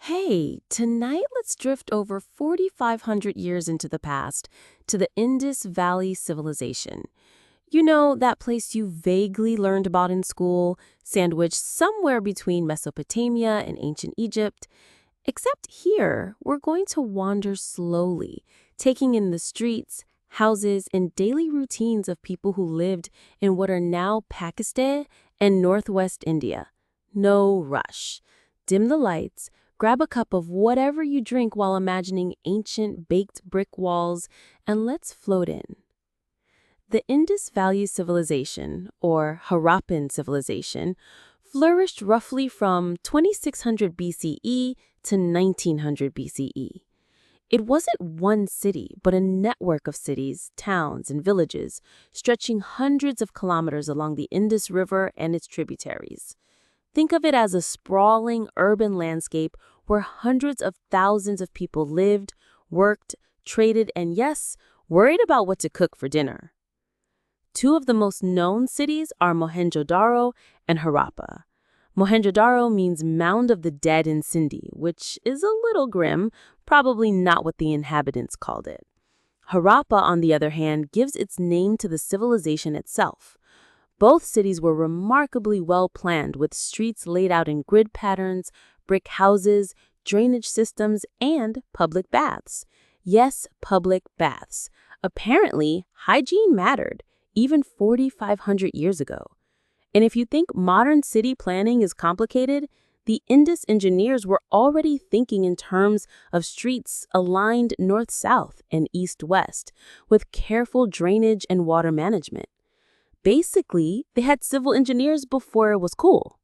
Hey, tonight let's drift over 4,500 years into the past to the Indus Valley Civilization. You know, that place you vaguely learned about in school, sandwiched somewhere between Mesopotamia and ancient Egypt. Except here, we're going to wander slowly, taking in the streets, houses, and daily routines of people who lived in what are now Pakistan and northwest India. No rush. Dim the lights, grab a cup of whatever you drink while imagining ancient baked brick walls, and let's float in. The Indus Valley Civilization, or Harappan civilization, flourished roughly from 2600 BCE to 1900 BCE. It wasn't one city, but a network of cities, towns, and villages stretching hundreds of kilometers along the Indus River and its tributaries. Think of it as a sprawling urban landscape where hundreds of thousands of people lived, worked, traded, and yes, worried about what to cook for dinner. Two of the most known cities are Mohenjo-Daro and Harappa. Mohenjo-Daro means Mound of the Dead in Sindhi, which is a little grim, probably not what the inhabitants called it. Harappa, on the other hand, gives its name to the civilization itself. Both cities were remarkably well planned, with streets laid out in grid patterns, brick houses, drainage systems, and public baths. Yes, public baths. Apparently, hygiene mattered, even 4,500 years ago. And if you think modern city planning is complicated, the Indus engineers were already thinking in terms of streets aligned north-south and east-west, with careful drainage and water management. Basically, they had civil engineers before it was cool.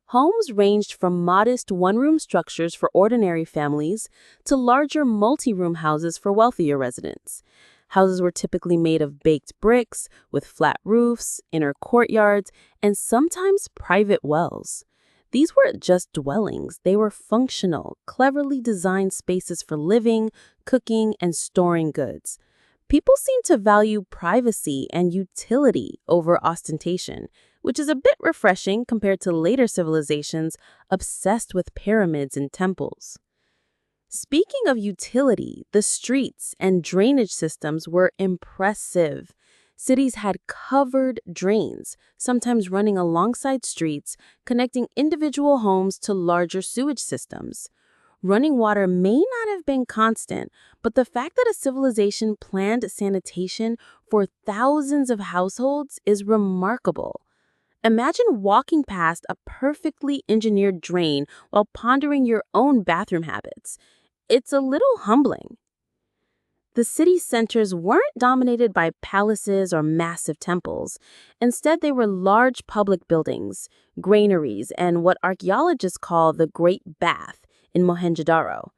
Homes ranged from modest one-room structures for ordinary families to larger multi-room houses for wealthier residents. Houses were typically made of baked bricks, with flat roofs, inner courtyards, and sometimes private wells. These weren't just dwellings, they were functional, cleverly designed spaces for living, cooking, and storing goods. People seem to value privacy and utility over ostentation, which is a bit refreshing compared to later civilizations obsessed with pyramids and temples. Speaking of utility, the streets and drainage systems were impressive. Cities had covered drains, sometimes running alongside streets, connecting individual homes to larger sewage systems. Running water may not have been constant, but the fact that a civilization planned sanitation for thousands of households is remarkable. Imagine walking past a perfectly engineered drain while pondering your own bathroom habits. It's a little humbling. The city centers weren't dominated by palaces or massive temples. Instead, they were large public buildings, granaries, and what archaeologists call the Great Bath in Mohenjo-Daro.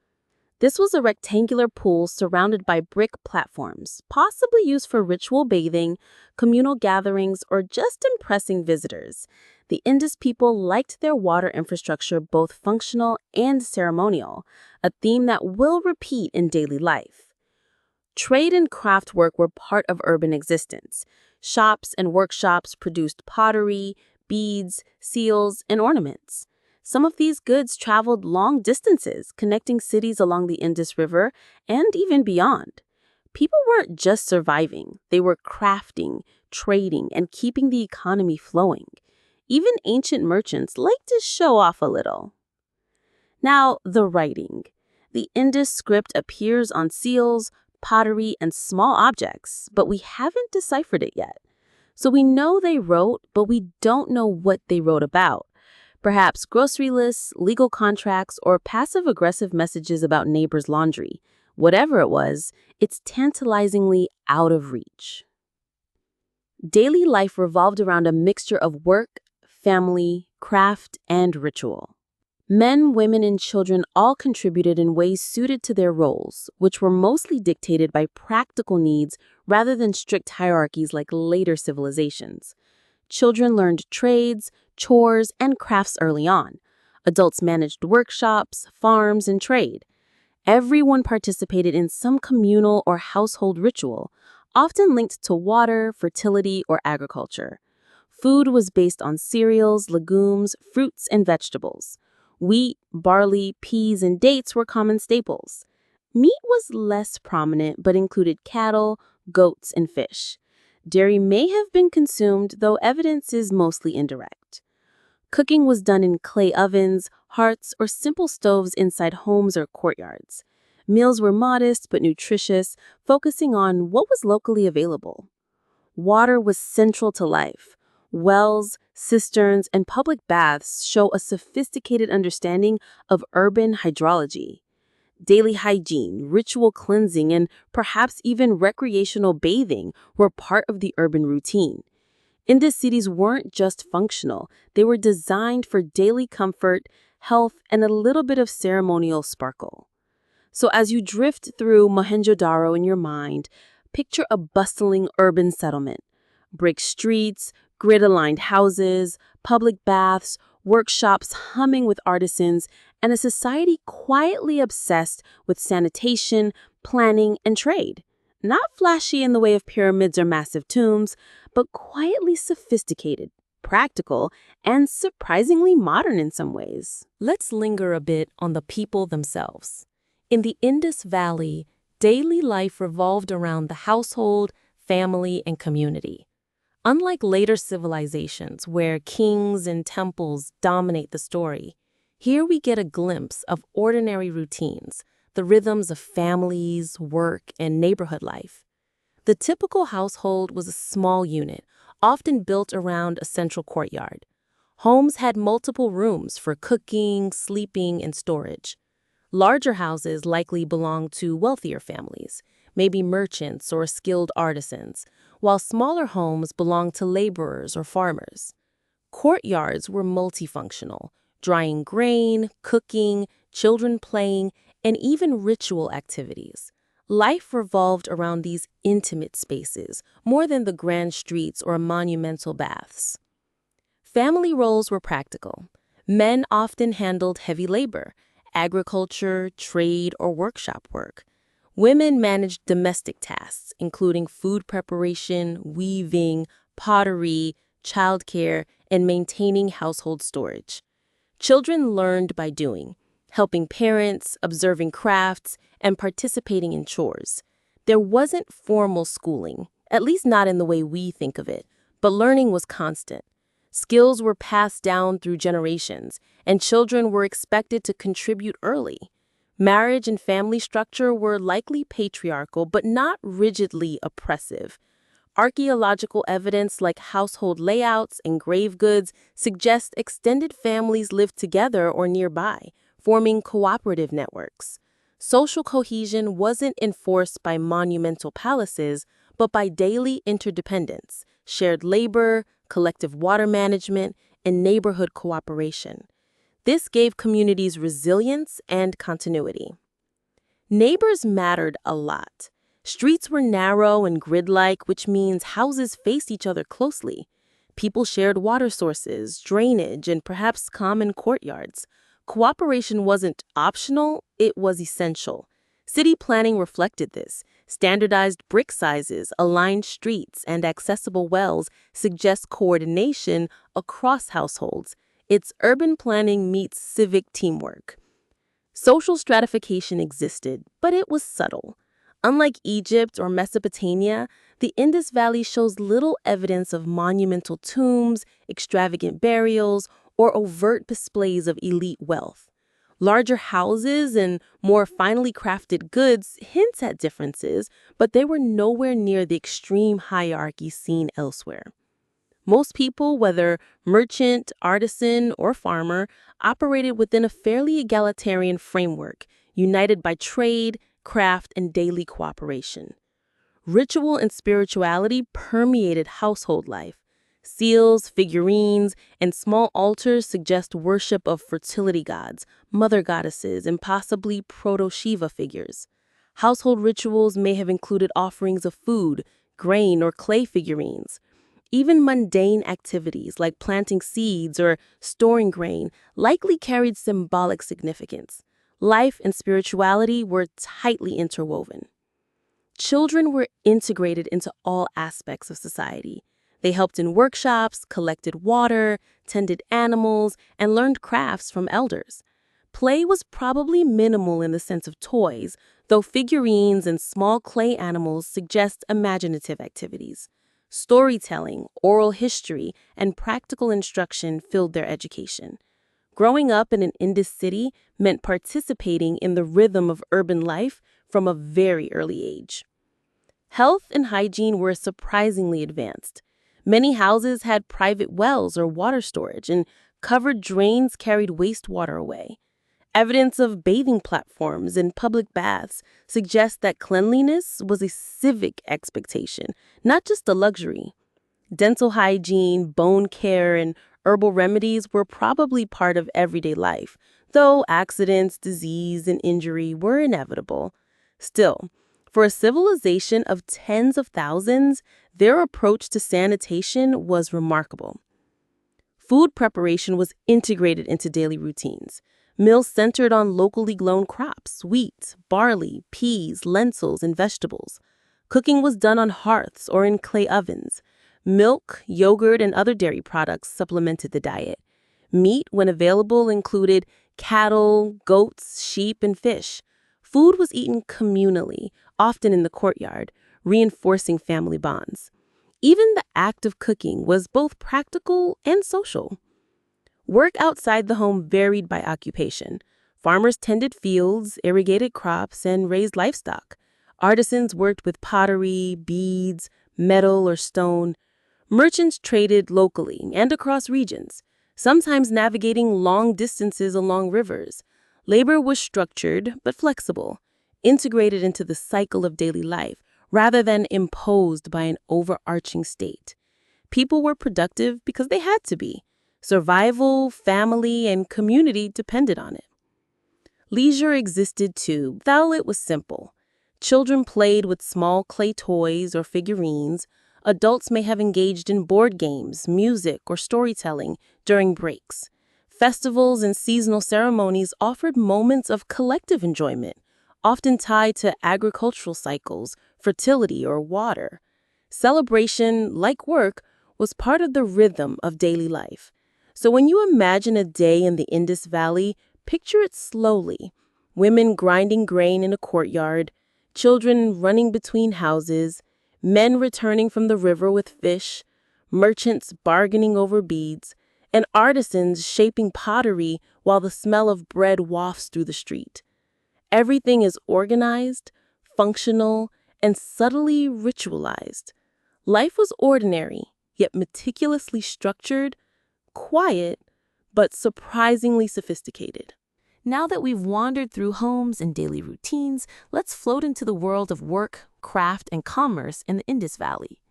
This was a rectangular pool surrounded by brick platforms, possibly used for ritual bathing, communal gatherings, or just impressing visitors. The Indus people liked their water infrastructure both functional and ceremonial, a theme that will repeat in daily life. Trade and craft work were part of urban existence. Shops and workshops produced pottery, beads, seals, and ornaments. Some of these goods traveled long distances, connecting cities along the Indus River and even beyond. People weren't just surviving, they were crafting, trading, and keeping the economy flowing. Even ancient merchants liked to show off a little. Now, the writing. The Indus script appears on seals, pottery, and small objects, but we haven't deciphered it yet. So we know they wrote, but we don't know what they wrote about. Perhaps grocery lists, legal contracts, or passive-aggressive messages about neighbors' laundry. Whatever it was, it's tantalizingly out of reach. Daily life revolved around a mixture of work, family, craft, and ritual. Men, women, and children all contributed in ways suited to their roles, which were mostly dictated by practical needs rather than strict hierarchies like later civilizations. Children learned trades, chores, and crafts early on. Adults managed workshops, farms, and trade. Everyone participated in some communal or household ritual, often linked to water, fertility, or agriculture. Food was based on cereals, legumes, fruits, and vegetables. Wheat, barley, peas, and dates were common staples. Meat was less prominent but included cattle, goats, and fish. Dairy may have been consumed, though evidence is mostly indirect. Cooking was done in clay ovens, hearths, or simple stoves inside homes or courtyards. Meals were modest but nutritious, focusing on what was locally available. Water was central to life. Wells, cisterns, and public baths show a sophisticated understanding of urban hydrology. Daily hygiene, ritual cleansing, and perhaps even recreational bathing were part of the urban routine. Indus cities weren't just functional, they were designed for daily comfort, health, and a little bit of ceremonial sparkle. So as you drift through Mohenjo-Daro in your mind, picture a bustling urban settlement. Brick streets, grid-aligned houses, public baths, workshops humming with artisans, and a society quietly obsessed with sanitation, planning, and trade. Not flashy in the way of pyramids or massive tombs, but quietly sophisticated, practical, and surprisingly modern in some ways. Let's linger a bit on the people themselves. In the Indus Valley, daily life revolved around the household, family, and community. Unlike later civilizations where kings and temples dominate the story, here we get a glimpse of ordinary routines, the rhythms of families, work, and neighborhood life. The typical household was a small unit, often built around a central courtyard. Homes had multiple rooms for cooking, sleeping, and storage. Larger houses likely belonged to wealthier families, maybe merchants or skilled artisans, while smaller homes belonged to laborers or farmers. Courtyards were multifunctional, drying grain, cooking, children playing, and even ritual activities. Life revolved around these intimate spaces, more than the grand streets or monumental baths. Family roles were practical. Men often handled heavy labor, agriculture, trade, or workshop work. Women managed domestic tasks, including food preparation, weaving, pottery, childcare, and maintaining household storage. Children learned by doing, helping parents, observing crafts, and participating in chores. There wasn't formal schooling, at least not in the way we think of it, but learning was constant. Skills were passed down through generations, and children were expected to contribute early. Marriage and family structure were likely patriarchal, but not rigidly oppressive. Archaeological evidence like household layouts and grave goods suggest extended families lived together or nearby, forming cooperative networks. Social cohesion wasn't enforced by monumental palaces, but by daily interdependence, shared labor, collective water management, and neighborhood cooperation. This gave communities resilience and continuity. Neighbors mattered a lot. Streets were narrow and grid-like, which means houses faced each other closely. People shared water sources, drainage, and perhaps common courtyards. Cooperation wasn't optional, it was essential. City planning reflected this. Standardized brick sizes, aligned streets, and accessible wells suggest coordination across households. It's urban planning meets civic teamwork. Social stratification existed, but it was subtle. Unlike Egypt or Mesopotamia, the Indus Valley shows little evidence of monumental tombs, extravagant burials, or overt displays of elite wealth. Larger houses and more finely crafted goods hint at differences, but they were nowhere near the extreme hierarchy seen elsewhere. Most people, whether merchant, artisan, or farmer, operated within a fairly egalitarian framework, united by trade, craft, and daily cooperation. Ritual and spirituality permeated household life. Seals, figurines, and small altars suggest worship of fertility gods, mother goddesses, and possibly proto-Shiva figures. Household rituals may have included offerings of food, grain, or clay figurines. Even mundane activities like planting seeds or storing grain likely carried symbolic significance. Life and spirituality were tightly interwoven. Children were integrated into all aspects of society. They helped in workshops, collected water, tended animals, and learned crafts from elders. Play was probably minimal in the sense of toys, though figurines and small clay animals suggest imaginative activities. Storytelling, oral history, and practical instruction filled their education. Growing up in an Indus city meant participating in the rhythm of urban life from a very early age. Health and hygiene were surprisingly advanced. Many houses had private wells or water storage, and covered drains carried wastewater away. Evidence of bathing platforms and public baths suggests that cleanliness was a civic expectation, not just a luxury. Dental hygiene, bone care, and herbal remedies were probably part of everyday life, though accidents, disease, and injury were inevitable. Still, for a civilization of tens of thousands, their approach to sanitation was remarkable. Food preparation was integrated into daily routines. Meals centered on locally grown crops, wheat, barley, peas, lentils, and vegetables. Cooking was done on hearths or in clay ovens. Milk, yogurt, and other dairy products supplemented the diet. Meat, when available, included cattle, goats, sheep, and fish. Food was eaten communally, often in the courtyard, reinforcing family bonds. Even the act of cooking was both practical and social. Work outside the home varied by occupation. Farmers tended fields, irrigated crops, and raised livestock. Artisans worked with pottery, beads, metal, or stone. Merchants traded locally and across regions, sometimes navigating long distances along rivers. Labor was structured but flexible, integrated into the cycle of daily life rather than imposed by an overarching state. People were productive because they had to be. Survival, family, and community depended on it. Leisure existed too, though it was simple. Children played with small clay toys or figurines. Adults may have engaged in board games, music, or storytelling during breaks. Festivals and seasonal ceremonies offered moments of collective enjoyment, often tied to agricultural cycles, fertility, or water. Celebration, like work, was part of the rhythm of daily life. So when you imagine a day in the Indus Valley, picture it slowly. Women grinding grain in a courtyard, children running between houses, men returning from the river with fish, merchants bargaining over beads, and artisans shaping pottery while the smell of bread wafts through the street. Everything is organized, functional, and subtly ritualized. Life was ordinary, yet meticulously structured, quiet, but surprisingly sophisticated. Now that we've wandered through homes and daily routines, let's float into the world of work, craft, and commerce in the Indus Valley.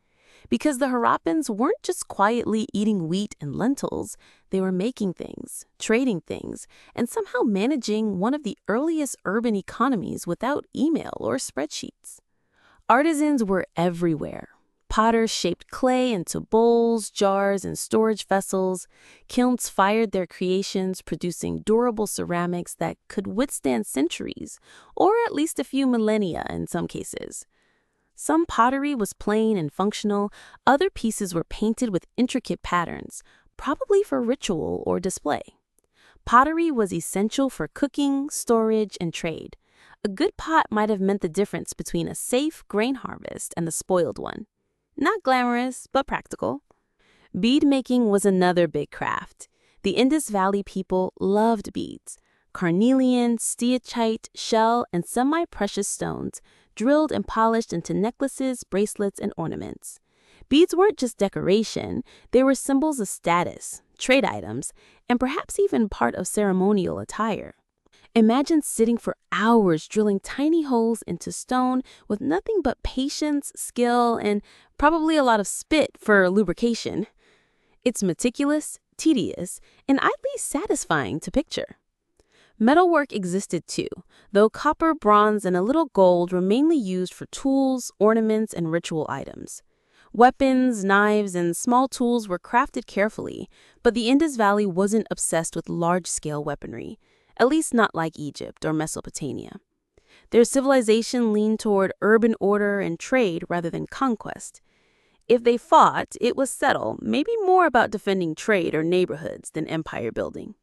Because the Harappans weren't just quietly eating wheat and lentils, they were making things, trading things, and somehow managing one of the earliest urban economies without email or spreadsheets. Artisans were everywhere. Potters shaped clay into bowls, jars, and storage vessels. Kilns fired their creations, producing durable ceramics that could withstand centuries, or at least a few millennia in some cases. Some pottery was plain and functional, other pieces were painted with intricate patterns, probably for ritual or display. Pottery was essential for cooking, storage, and trade. A good pot might have meant the difference between a safe grain harvest and the spoiled one. Not glamorous, but practical. Bead making was another big craft. The Indus Valley people loved beads. Carnelian, steatite, shell, and semi-precious stones, drilled and polished into necklaces, bracelets, and ornaments. Beads weren't just decoration, they were symbols of status, trade items, and perhaps even part of ceremonial attire. Imagine sitting for hours drilling tiny holes into stone with nothing but patience, skill, and probably a lot of spit for lubrication. It's meticulous, tedious, and oddly satisfying to picture. Metalwork existed too, though copper, bronze, and a little gold were mainly used for tools, ornaments, and ritual items. Weapons, knives, and small tools were crafted carefully, but the Indus Valley wasn't obsessed with large-scale weaponry, at least not like Egypt or Mesopotamia. Their civilization leaned toward urban order and trade rather than conquest. If they fought, it was subtle, maybe more about defending trade or neighborhoods than empire building.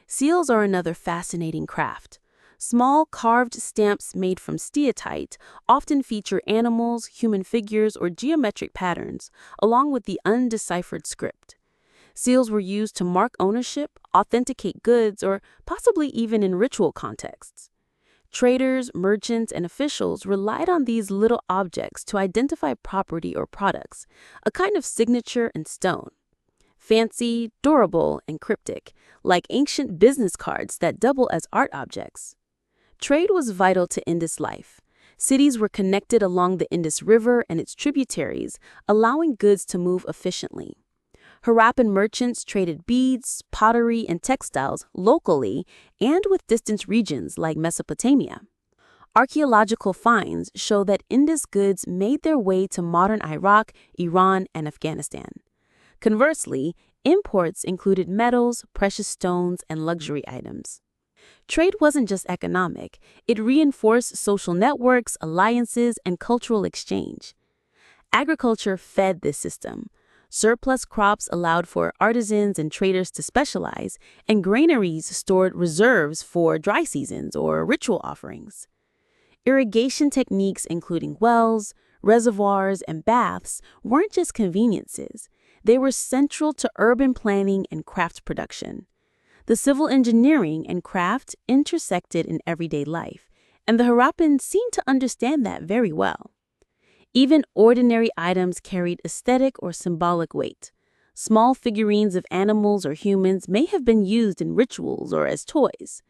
Seals are another fascinating craft. Small carved stamps made from steatite often feature animals, human figures, or geometric patterns, along with the undeciphered script. Seals were used to mark ownership, authenticate goods, or possibly even in ritual contexts. Traders, merchants, and officials relied on these little objects to identify property or products, a kind of signature in stone. Fancy, durable, and cryptic, like ancient business cards that double as art objects. Trade was vital to Indus life. Cities were connected along the Indus River and its tributaries, allowing goods to move efficiently. Harappan merchants traded beads, pottery, and textiles locally and with distant regions like Mesopotamia. Archaeological finds show that Indus goods made their way to modern Iraq, Iran, and Afghanistan. Conversely, imports included metals, precious stones, and luxury items. Trade wasn't just economic, it reinforced social networks, alliances, and cultural exchange. Agriculture fed this system. Surplus crops allowed for artisans and traders to specialize, and granaries stored reserves for dry seasons or ritual offerings. Irrigation techniques, including wells, reservoirs, and baths, weren't just conveniences. They were central to urban planning and craft production. The civil engineering and craft intersected in everyday life, and the Harappans seemed to understand that very well. Even ordinary items carried aesthetic or symbolic weight. Small figurines of animals or humans may have been used in rituals or as toys.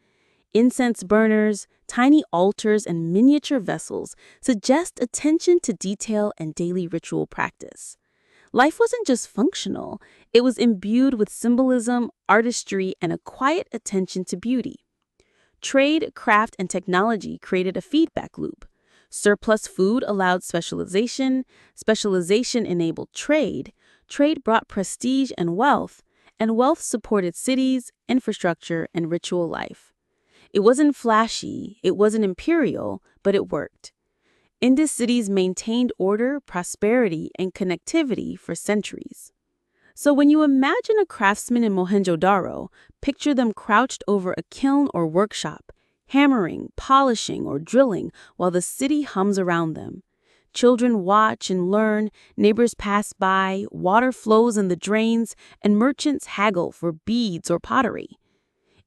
Incense burners, tiny altars, and miniature vessels suggest attention to detail and daily ritual practice. Life wasn't just functional, it was imbued with symbolism, artistry, and a quiet attention to beauty. Trade, craft, and technology created a feedback loop. Surplus food allowed specialization, specialization enabled trade, trade brought prestige and wealth supported cities, infrastructure, and ritual life. It wasn't flashy, it wasn't imperial, but it worked. Indus cities maintained order, prosperity, and connectivity for centuries. So when you imagine a craftsman in Mohenjo-Daro, picture them crouched over a kiln or workshop, hammering, polishing, or drilling while the city hums around them. Children watch and learn, neighbors pass by, water flows in the drains, and merchants haggle for beads or pottery.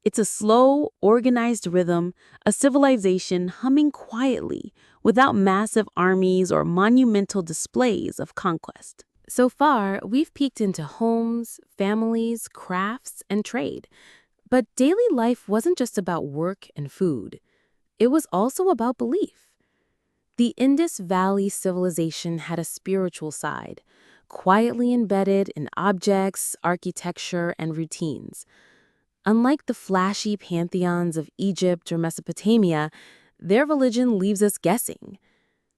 It's a slow, organized rhythm, a civilization humming quietly, without massive armies or monumental displays of conquest. So far, we've peeked into homes, families, crafts, and trade. But daily life wasn't just about work and food. It was also about belief. The Indus Valley Civilization had a spiritual side, quietly embedded in objects, architecture, and routines. Unlike the flashy pantheons of Egypt or Mesopotamia, their religion leaves us guessing.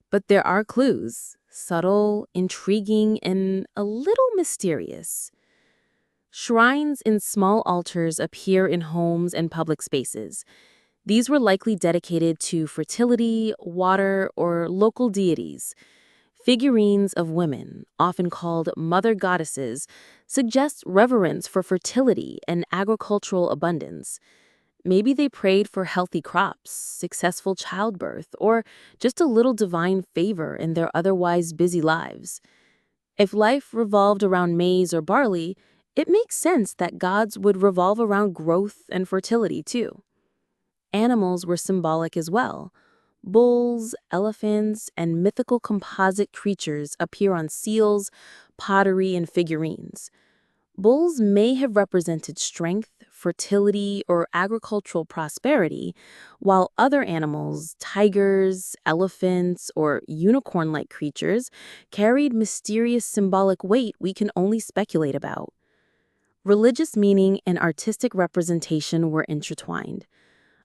But there are clues, subtle, intriguing, and a little mysterious. Shrines and small altars appear in homes and public spaces. These were likely dedicated to fertility, water, or local deities. Figurines of women, often called mother goddesses, suggest reverence for fertility and agricultural abundance. Maybe they prayed for healthy crops, successful childbirth, or just a little divine favor in their otherwise busy lives. If life revolved around maize or barley, it makes sense that gods would revolve around growth and fertility too. Animals were symbolic as well. Bulls, elephants, and mythical composite creatures appear on seals, pottery, and figurines. Bulls may have represented strength, fertility, or agricultural prosperity, while other animals, tigers, elephants, or unicorn-like creatures, carried mysterious symbolic weight we can only speculate about. Religious meaning and artistic representation were intertwined.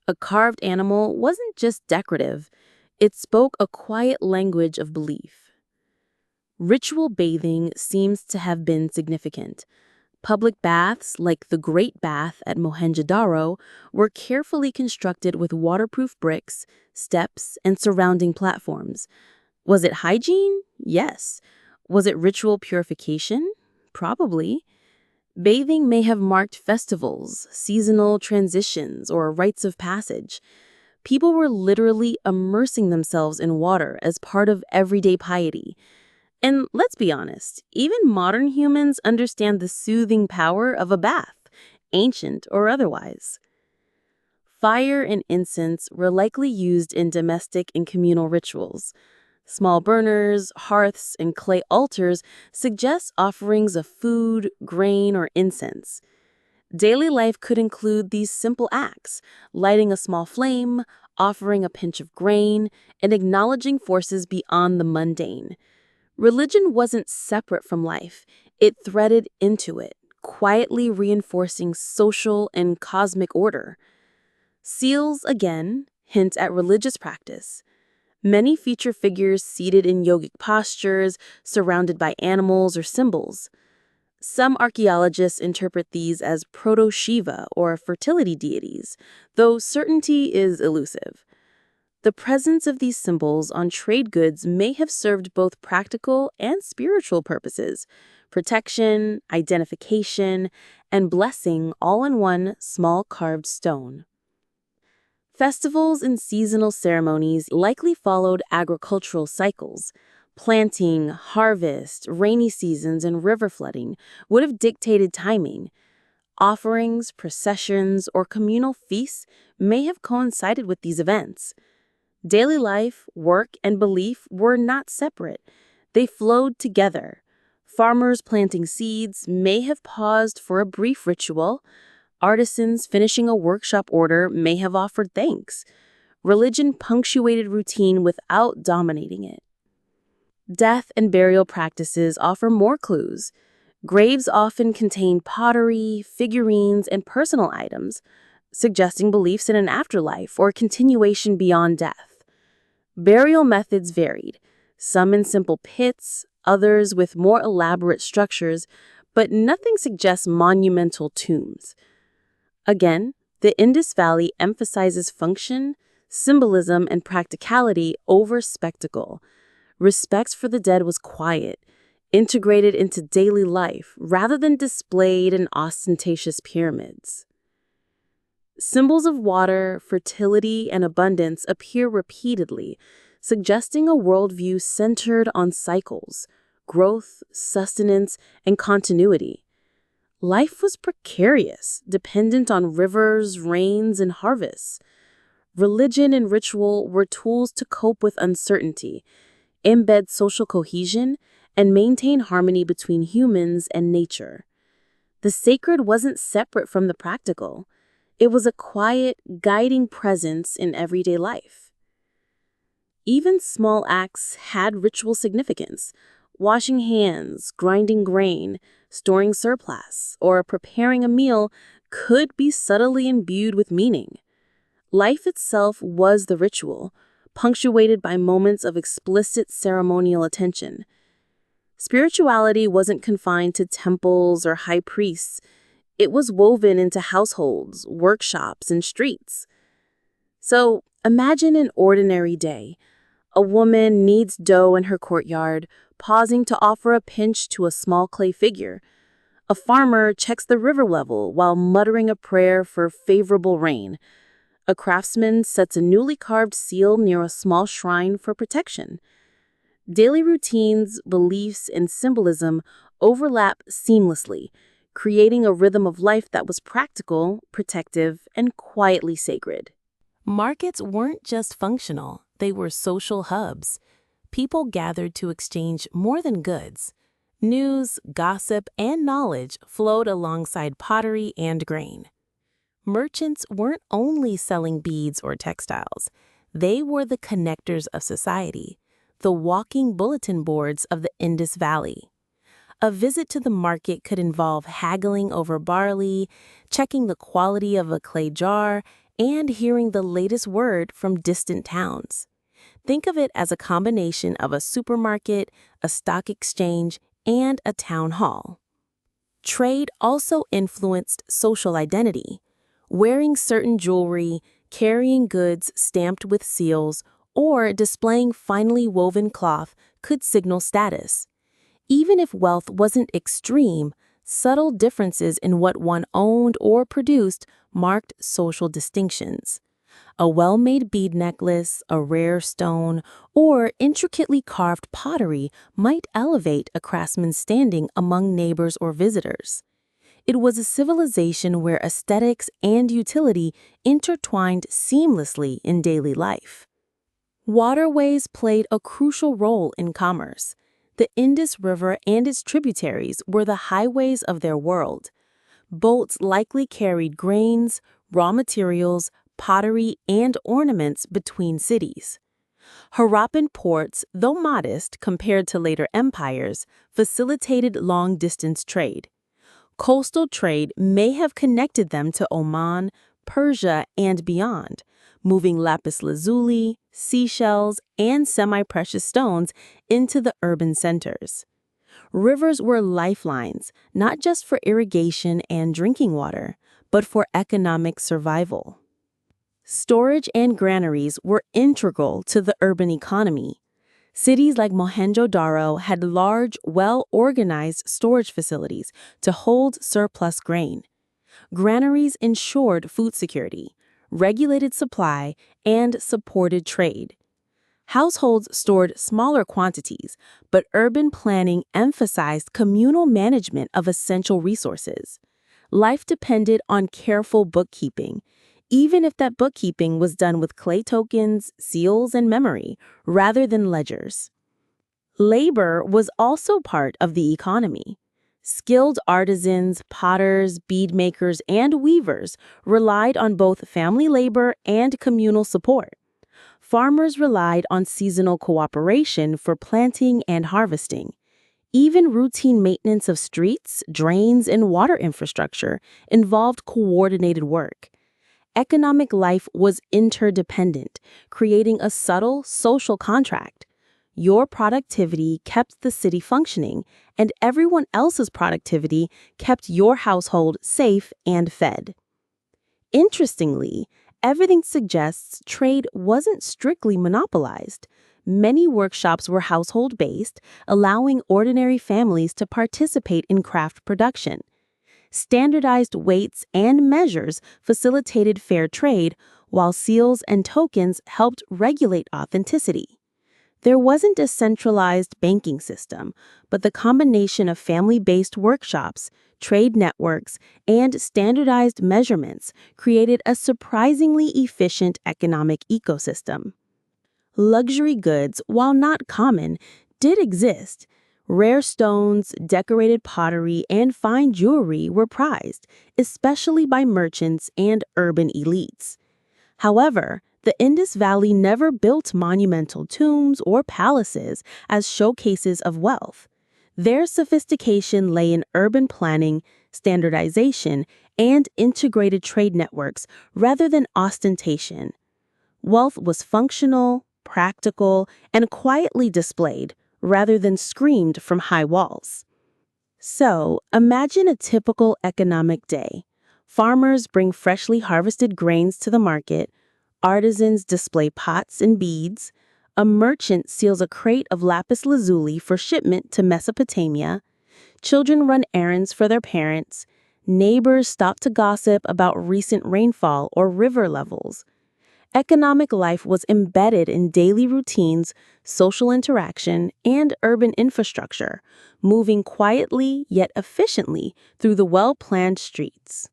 A carved animal wasn't just decorative, it spoke a quiet language of belief. Ritual bathing seems to have been significant. Public baths, like the Great Bath at Mohenjo-Daro, were carefully constructed with waterproof bricks, steps, and surrounding platforms. Was it hygiene? Yes. Was it ritual purification? Probably. Bathing may have marked festivals, seasonal transitions, or rites of passage. People were literally immersing themselves in water as part of everyday piety. And let's be honest, even modern humans understand the soothing power of a bath, ancient or otherwise. Fire and incense were likely used in domestic and communal rituals. Small burners, hearths, and clay altars suggest offerings of food, grain, or incense. Daily life could include these simple acts: lighting a small flame, offering a pinch of grain, and acknowledging forces beyond the mundane. Religion wasn't separate from life, it threaded into it, quietly reinforcing social and cosmic order. Seals, again, hint at religious practice. Many feature figures seated in yogic postures, surrounded by animals or symbols. Some archaeologists interpret these as proto-Shiva or fertility deities, though certainty is elusive. The presence of these symbols on trade goods may have served both practical and spiritual purposes: protection, identification, and blessing all in one small carved stone. Festivals and seasonal ceremonies likely followed agricultural cycles. Planting, harvest, rainy seasons, and river flooding would have dictated timing. Offerings, processions, or communal feasts may have coincided with these events. Daily life, work, and belief were not separate. They flowed together. Farmers planting seeds may have paused for a brief ritual. Artisans finishing a workshop order may have offered thanks. Religion punctuated routine without dominating it. Death and burial practices offer more clues. Graves often contain pottery, figurines, and personal items, suggesting beliefs in an afterlife or continuation beyond death. Burial methods varied, some in simple pits, others with more elaborate structures, but nothing suggests monumental tombs. Again, the Indus Valley emphasizes function, symbolism, and practicality over spectacle. Respect for the dead was quiet, integrated into daily life rather than displayed in ostentatious pyramids. Symbols of water, fertility, and abundance appear repeatedly, suggesting a worldview centered on cycles, growth, sustenance, and continuity. Life was precarious, dependent on rivers, rains, and harvests. Religion and ritual were tools to cope with uncertainty, embed social cohesion, and maintain harmony between humans and nature. The sacred wasn't separate from the practical. It was a quiet, guiding presence in everyday life. Even small acts had ritual significance. Washing hands, grinding grain, storing surplus, or preparing a meal could be subtly imbued with meaning. Life itself was the ritual, punctuated by moments of explicit ceremonial attention. Spirituality wasn't confined to temples or high priests. It was woven into households, workshops, and streets. So imagine an ordinary day. A woman kneads dough in her courtyard, pausing to offer a pinch to a small clay figure. A farmer checks the river level while muttering a prayer for favorable rain. A craftsman sets a newly carved seal near a small shrine for protection. Daily routines, beliefs, and symbolism overlap seamlessly, creating a rhythm of life that was practical, protective, and quietly sacred. Markets weren't just functional, they were social hubs. People gathered to exchange more than goods. News, gossip, and knowledge flowed alongside pottery and grain. Merchants weren't only selling beads or textiles. They were the connectors of society, the walking bulletin boards of the Indus Valley. A visit to the market could involve haggling over barley, checking the quality of a clay jar, and hearing the latest word from distant towns. Think of it as a combination of a supermarket, a stock exchange, and a town hall. Trade also influenced social identity. Wearing certain jewelry, carrying goods stamped with seals, or displaying finely woven cloth could signal status. Even if wealth wasn't extreme, subtle differences in what one owned or produced marked social distinctions. A well-made bead necklace, a rare stone, or intricately carved pottery might elevate a craftsman's standing among neighbors or visitors. It was a civilization where aesthetics and utility intertwined seamlessly in daily life. Waterways played a crucial role in commerce. The Indus River and its tributaries were the highways of their world. Boats likely carried grains, raw materials, pottery, and ornaments between cities. Harappan ports, though modest compared to later empires, facilitated long-distance trade. Coastal trade may have connected them to Oman, Persia, and beyond, moving lapis lazuli, seashells, and semi-precious stones into the urban centers. Rivers were lifelines, not just for irrigation and drinking water, but for economic survival. Storage and granaries were integral to the urban economy. Cities like Mohenjo-Daro had large, well-organized storage facilities to hold surplus grain. Granaries ensured food security, regulated supply, and supported trade. Households stored smaller quantities, but urban planning emphasized communal management of essential resources. Life depended on careful bookkeeping, even if that bookkeeping was done with clay tokens, seals, and memory, rather than ledgers. Labor was also part of the economy. Skilled artisans, potters, bead makers, and weavers relied on both family labor and communal support. Farmers relied on seasonal cooperation for planting and harvesting. Even routine maintenance of streets, drains, and water infrastructure involved coordinated work. Economic life was interdependent, creating a subtle social contract. Your productivity kept the city functioning, and everyone else's productivity kept your household safe and fed. Interestingly, everything suggests trade wasn't strictly monopolized. Many workshops were household-based, allowing ordinary families to participate in craft production. Standardized weights and measures facilitated fair trade, while seals and tokens helped regulate authenticity. There wasn't a centralized banking system, but the combination of family-based workshops, trade networks, and standardized measurements created a surprisingly efficient economic ecosystem. Luxury goods, while not common, did exist. Rare stones, decorated pottery, and fine jewelry were prized, especially by merchants and urban elites. However, the Indus Valley never built monumental tombs or palaces as showcases of wealth. Their sophistication lay in urban planning, standardization, and integrated trade networks rather than ostentation. Wealth was functional, practical, and quietly displayed, rather than screamed from high walls. So, imagine a typical economic day. Farmers bring freshly harvested grains to the market, artisans display pots and beads, a merchant seals a crate of lapis lazuli for shipment to Mesopotamia, children run errands for their parents, neighbors stop to gossip about recent rainfall or river levels. Economic life was embedded in daily routines, social interaction, and urban infrastructure, moving quietly yet efficiently through the well-planned streets.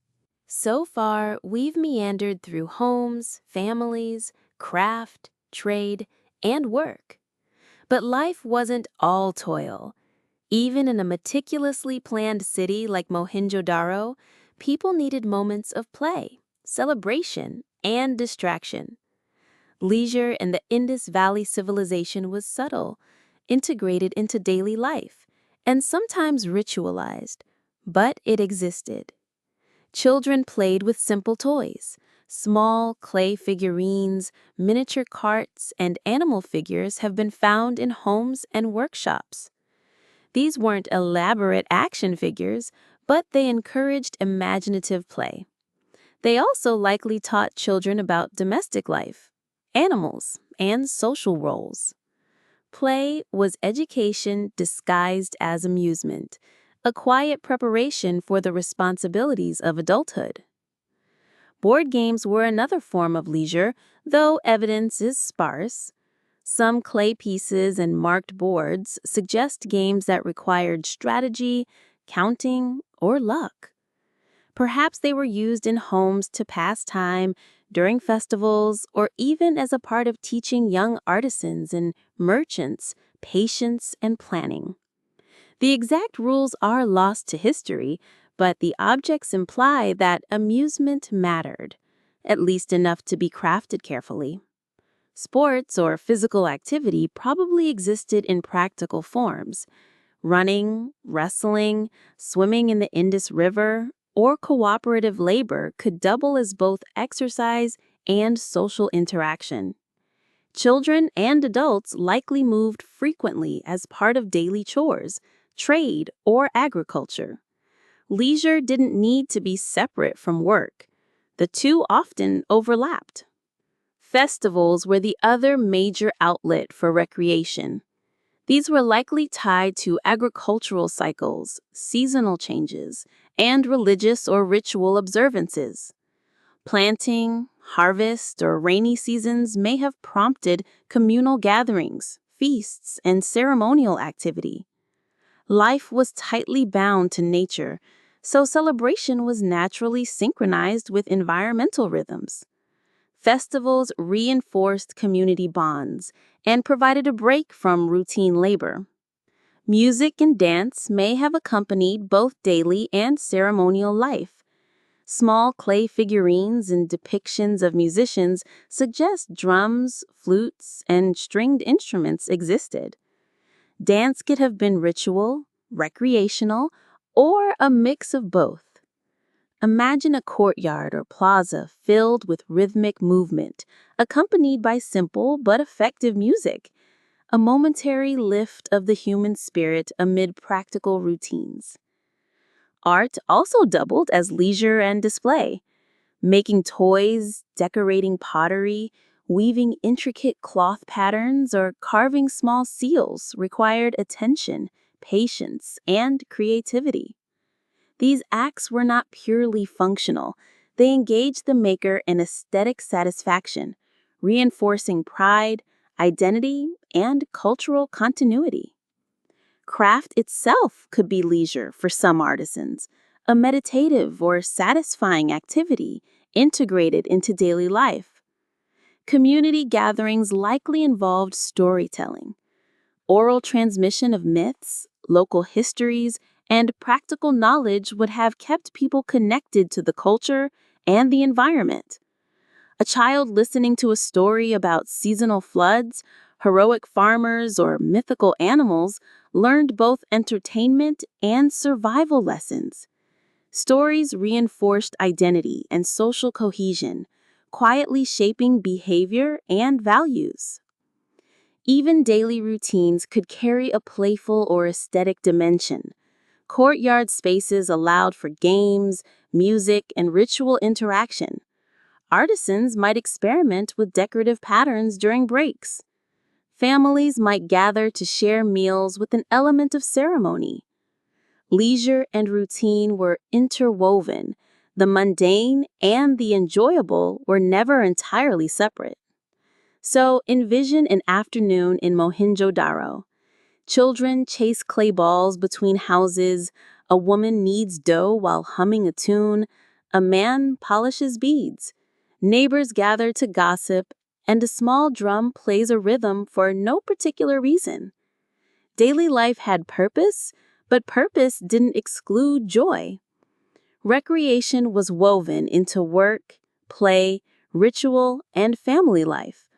So far, we've meandered through homes, families, craft, trade, and work. But life wasn't all toil. Even in a meticulously planned city like Mohenjo-Daro, people needed moments of play, celebration, and distraction. Leisure in the Indus Valley Civilization was subtle, integrated into daily life, and sometimes ritualized, but it existed. Children played with simple toys. Small clay figurines, miniature carts, and animal figures have been found in homes and workshops. These weren't elaborate action figures, but they encouraged imaginative play. They also likely taught children about domestic life, animals, and social roles. Play was education disguised as amusement, a quiet preparation for the responsibilities of adulthood. Board games were another form of leisure, though evidence is sparse. Some clay pieces and marked boards suggest games that required strategy, counting, or luck. Perhaps they were used in homes to pass time, during festivals, or even as a part of teaching young artisans and merchants patience and planning. The exact rules are lost to history, but the objects imply that amusement mattered, at least enough to be crafted carefully. Sports or physical activity probably existed in practical forms. Running, wrestling, swimming in the Indus River, or cooperative labor could double as both exercise and social interaction. Children and adults likely moved frequently as part of daily chores, trade, or agriculture. Leisure didn't need to be separate from work. The two often overlapped. Festivals were the other major outlet for recreation. These were likely tied to agricultural cycles, seasonal changes, and religious or ritual observances. Planting, harvest, or rainy seasons may have prompted communal gatherings, feasts, and ceremonial activity. Life was tightly bound to nature, so celebration was naturally synchronized with environmental rhythms. Festivals reinforced community bonds and provided a break from routine labor. Music and dance may have accompanied both daily and ceremonial life. Small clay figurines and depictions of musicians suggest drums, flutes, and stringed instruments existed. Dance could have been ritual, recreational, or a mix of both. Imagine a courtyard or plaza filled with rhythmic movement, accompanied by simple but effective music, a momentary lift of the human spirit amid practical routines. Art also doubled as leisure and display. Making toys, decorating pottery, weaving intricate cloth patterns, or carving small seals required attention, patience, and creativity. These acts were not purely functional. They engaged the maker in aesthetic satisfaction, reinforcing pride, identity, and cultural continuity. Craft itself could be leisure for some artisans, a meditative or satisfying activity integrated into daily life. Community gatherings likely involved storytelling, oral transmission of myths, local histories, and practical knowledge would have kept people connected to the culture and the environment. A child listening to a story about seasonal floods, heroic farmers, or mythical animals learned both entertainment and survival lessons. Stories reinforced identity and social cohesion, quietly shaping behavior and values. Even daily routines could carry a playful or aesthetic dimension. Courtyard spaces allowed for games, music, and ritual interaction. Artisans might experiment with decorative patterns during breaks. Families might gather to share meals with an element of ceremony. Leisure and routine were interwoven. The mundane and the enjoyable were never entirely separate. So envision an afternoon in Mohenjo-Daro. Children chase clay balls between houses, a woman kneads dough while humming a tune, a man polishes beads. Neighbors gather to gossip, and a small drum plays a rhythm for no particular reason. Daily life had purpose, but purpose didn't exclude joy. Recreation was woven into work, play, ritual, and family life,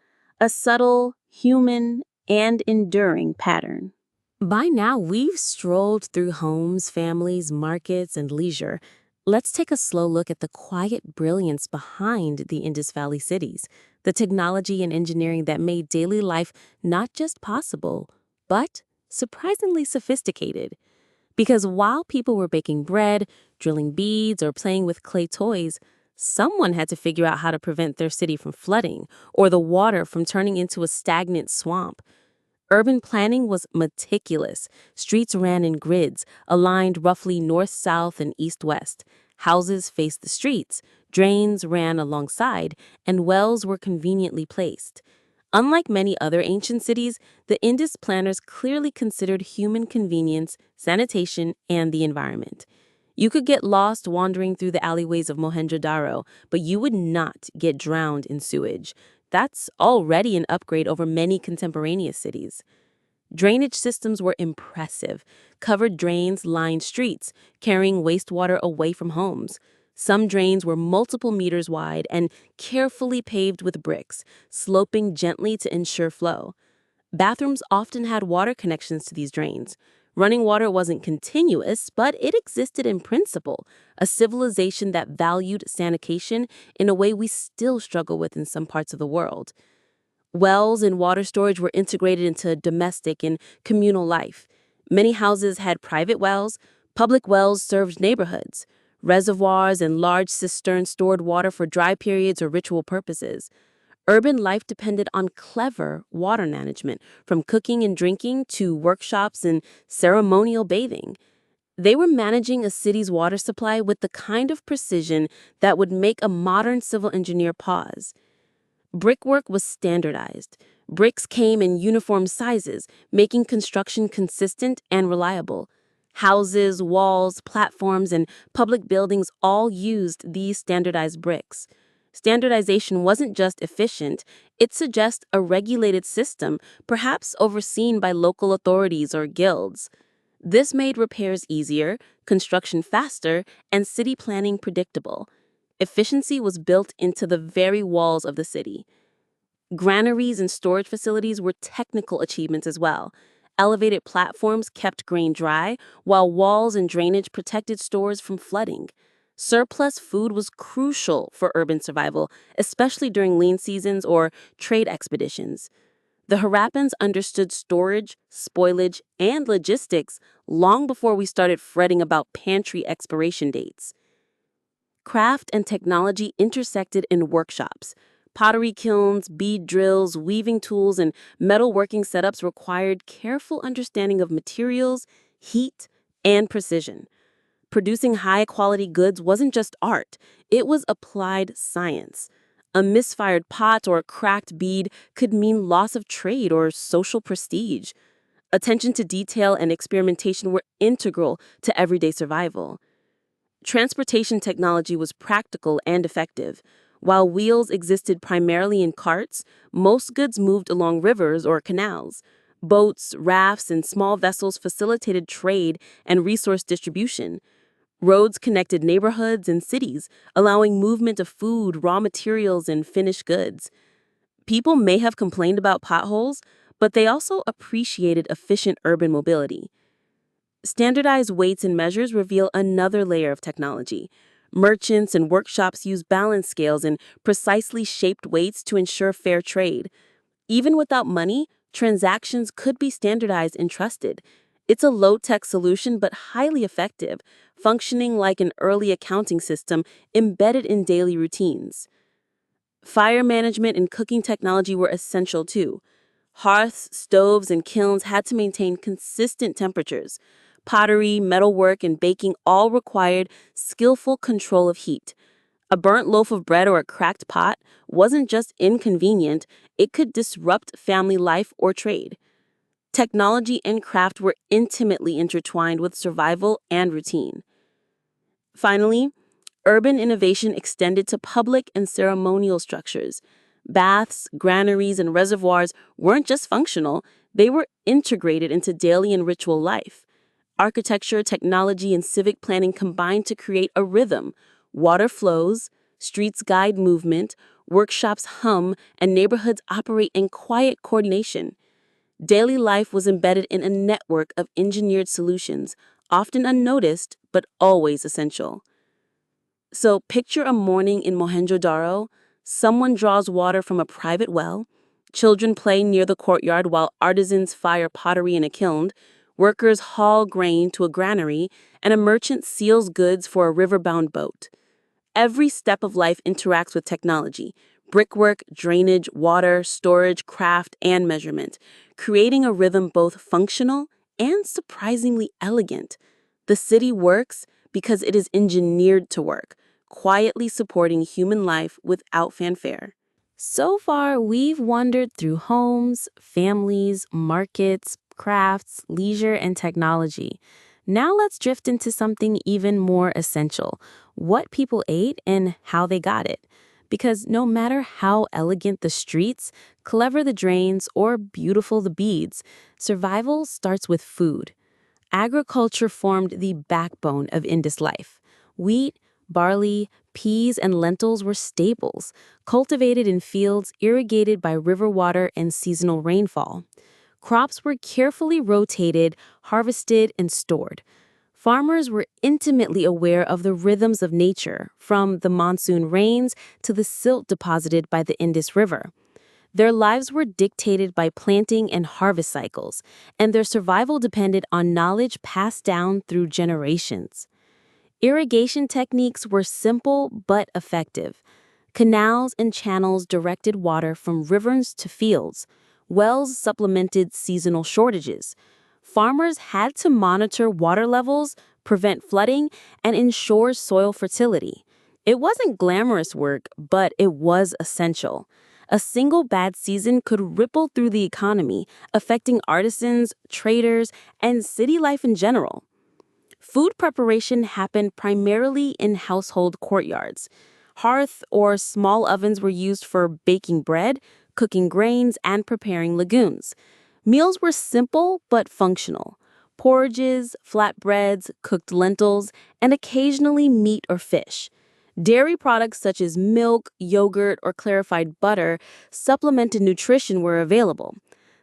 a subtle, human, and enduring pattern. By now, we've strolled through homes, families, markets, and leisure. Let's take a slow look at the quiet brilliance behind the Indus Valley cities, the technology and engineering that made daily life not just possible, but surprisingly sophisticated. Because while people were baking bread, drilling beads, or playing with clay toys, someone had to figure out how to prevent their city from flooding or the water from turning into a stagnant swamp. Urban planning was meticulous. Streets ran in grids, aligned roughly north-south and east-west. Houses faced the streets, drains ran alongside, and wells were conveniently placed. Unlike many other ancient cities, the Indus planners clearly considered human convenience, sanitation, and the environment. You could get lost wandering through the alleyways of Mohenjo-Daro, but you would not get drowned in sewage. That's already an upgrade over many contemporaneous cities. Drainage systems were impressive. Covered drains lined streets, carrying wastewater away from homes. Some drains were multiple meters wide and carefully paved with bricks, sloping gently to ensure flow. Bathrooms often had water connections to these drains. Running water wasn't continuous, but it existed in principle, a civilization that valued sanitation in a way we still struggle with in some parts of the world. Wells and water storage were integrated into domestic and communal life. Many houses had private wells. Public wells served neighborhoods. Reservoirs and large cisterns stored water for dry periods or ritual purposes. Urban life depended on clever water management, from cooking and drinking to workshops and ceremonial bathing. They were managing a city's water supply with the kind of precision that would make a modern civil engineer pause. Brickwork was standardized. Bricks came in uniform sizes, making construction consistent and reliable. Houses, walls, platforms, and public buildings all used these standardized bricks. Standardization wasn't just efficient, it suggests a regulated system, perhaps overseen by local authorities or guilds. This made repairs easier, construction faster, and city planning predictable. Efficiency was built into the very walls of the city. Granaries and storage facilities were technical achievements as well. Elevated platforms kept grain dry, while walls and drainage protected stores from flooding. Surplus food was crucial for urban survival, especially during lean seasons or trade expeditions. The Harappans understood storage, spoilage, and logistics long before we started fretting about pantry expiration dates. Craft and technology intersected in workshops. Pottery kilns, bead drills, weaving tools, and metalworking setups required careful understanding of materials, heat, and precision. Producing high-quality goods wasn't just art, it was applied science. A misfired pot or a cracked bead could mean loss of trade or social prestige. Attention to detail and experimentation were integral to everyday survival. Transportation technology was practical and effective. While wheels existed primarily in carts, most goods moved along rivers or canals. Boats, rafts, and small vessels facilitated trade and resource distribution. Roads connected neighborhoods and cities, allowing movement of food, raw materials, and finished goods. People may have complained about potholes, but they also appreciated efficient urban mobility. Standardized weights and measures reveal another layer of technology. Merchants and workshops use balance scales and precisely shaped weights to ensure fair trade. Even without money, transactions could be standardized and trusted. It's a low-tech solution but highly effective, functioning like an early accounting system embedded in daily routines. Fire management and cooking technology were essential too. Hearths, stoves, and kilns had to maintain consistent temperatures. Pottery, metalwork, and baking all required skillful control of heat. A burnt loaf of bread or a cracked pot wasn't just inconvenient, it could disrupt family life or trade. Technology and craft were intimately intertwined with survival and routine. Finally, urban innovation extended to public and ceremonial structures. Baths, granaries, and reservoirs weren't just functional, they were integrated into daily and ritual life. Architecture, technology, and civic planning combined to create a rhythm. Water flows, streets guide movement, workshops hum, and neighborhoods operate in quiet coordination. Daily life was embedded in a network of engineered solutions, often unnoticed but always essential. So picture a morning in Mohenjo-Daro. Someone draws water from a private well. Children play near the courtyard while artisans fire pottery in a kiln. Workers haul grain to a granary, and a merchant seals goods for a river-bound boat. Every step of life interacts with technology, brickwork, drainage, water, storage, craft, and measurement, creating a rhythm both functional and surprisingly elegant. The city works because it is engineered to work, quietly supporting human life without fanfare. So far, we've wandered through homes, families, markets, crafts, leisure, and technology. Now let's drift into something even more essential: what people ate and how they got it. Because no matter how elegant the streets, clever the drains, or beautiful the beads, survival starts with food. Agriculture formed the backbone of Indus life. Wheat, barley, peas, and lentils were staples, cultivated in fields irrigated by river water and seasonal rainfall. Crops were carefully rotated, harvested, and stored. Farmers were intimately aware of the rhythms of nature, from the monsoon rains to the silt deposited by the Indus River. Their lives were dictated by planting and harvest cycles, and their survival depended on knowledge passed down through generations. Irrigation techniques were simple but effective. Canals and channels directed water from rivers to fields. Wells supplemented seasonal shortages. Farmers had to monitor water levels, prevent flooding, and ensure soil fertility. It wasn't glamorous work, but it was essential. A single bad season could ripple through the economy, affecting artisans, traders, and city life in general. Food preparation happened primarily in household courtyards. Hearth or small ovens were used for baking bread, cooking grains, and preparing legumes. Meals were simple but functional: porridges, flatbreads, cooked lentils, and occasionally meat or fish. Dairy products such as milk, yogurt, or clarified butter supplemented nutrition were available.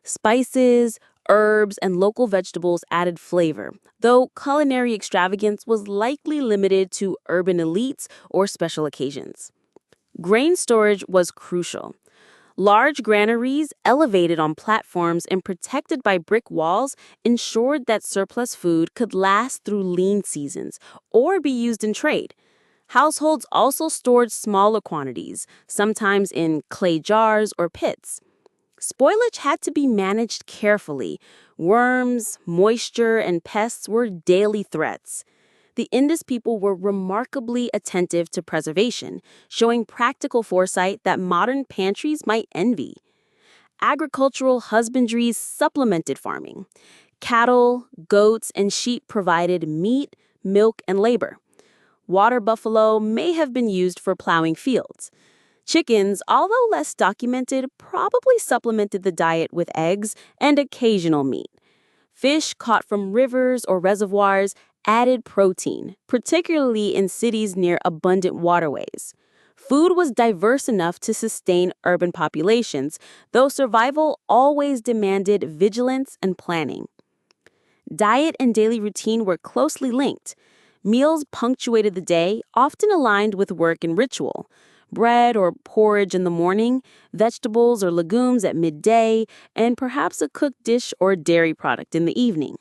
Spices, herbs, and local vegetables added flavor, though culinary extravagance was likely limited to urban elites or special occasions. Grain storage was crucial. Large granaries, elevated on platforms and protected by brick walls, ensured that surplus food could last through lean seasons or be used in trade. Households also stored smaller quantities, sometimes in clay jars or pits. Spoilage had to be managed carefully. Worms, moisture, and pests were daily threats. The Indus people were remarkably attentive to preservation, showing practical foresight that modern pantries might envy. Agricultural husbandries supplemented farming. Cattle, goats, and sheep provided meat, milk, and labor. Water buffalo may have been used for plowing fields. Chickens, although less documented, probably supplemented the diet with eggs and occasional meat. Fish caught from rivers or reservoirs added protein, particularly in cities near abundant waterways. Food was diverse enough to sustain urban populations, though survival always demanded vigilance and planning. Diet and daily routine were closely linked. Meals punctuated the day, often aligned with work and ritual. Bread or porridge in the morning, vegetables or legumes at midday, and perhaps a cooked dish or dairy product in the evening.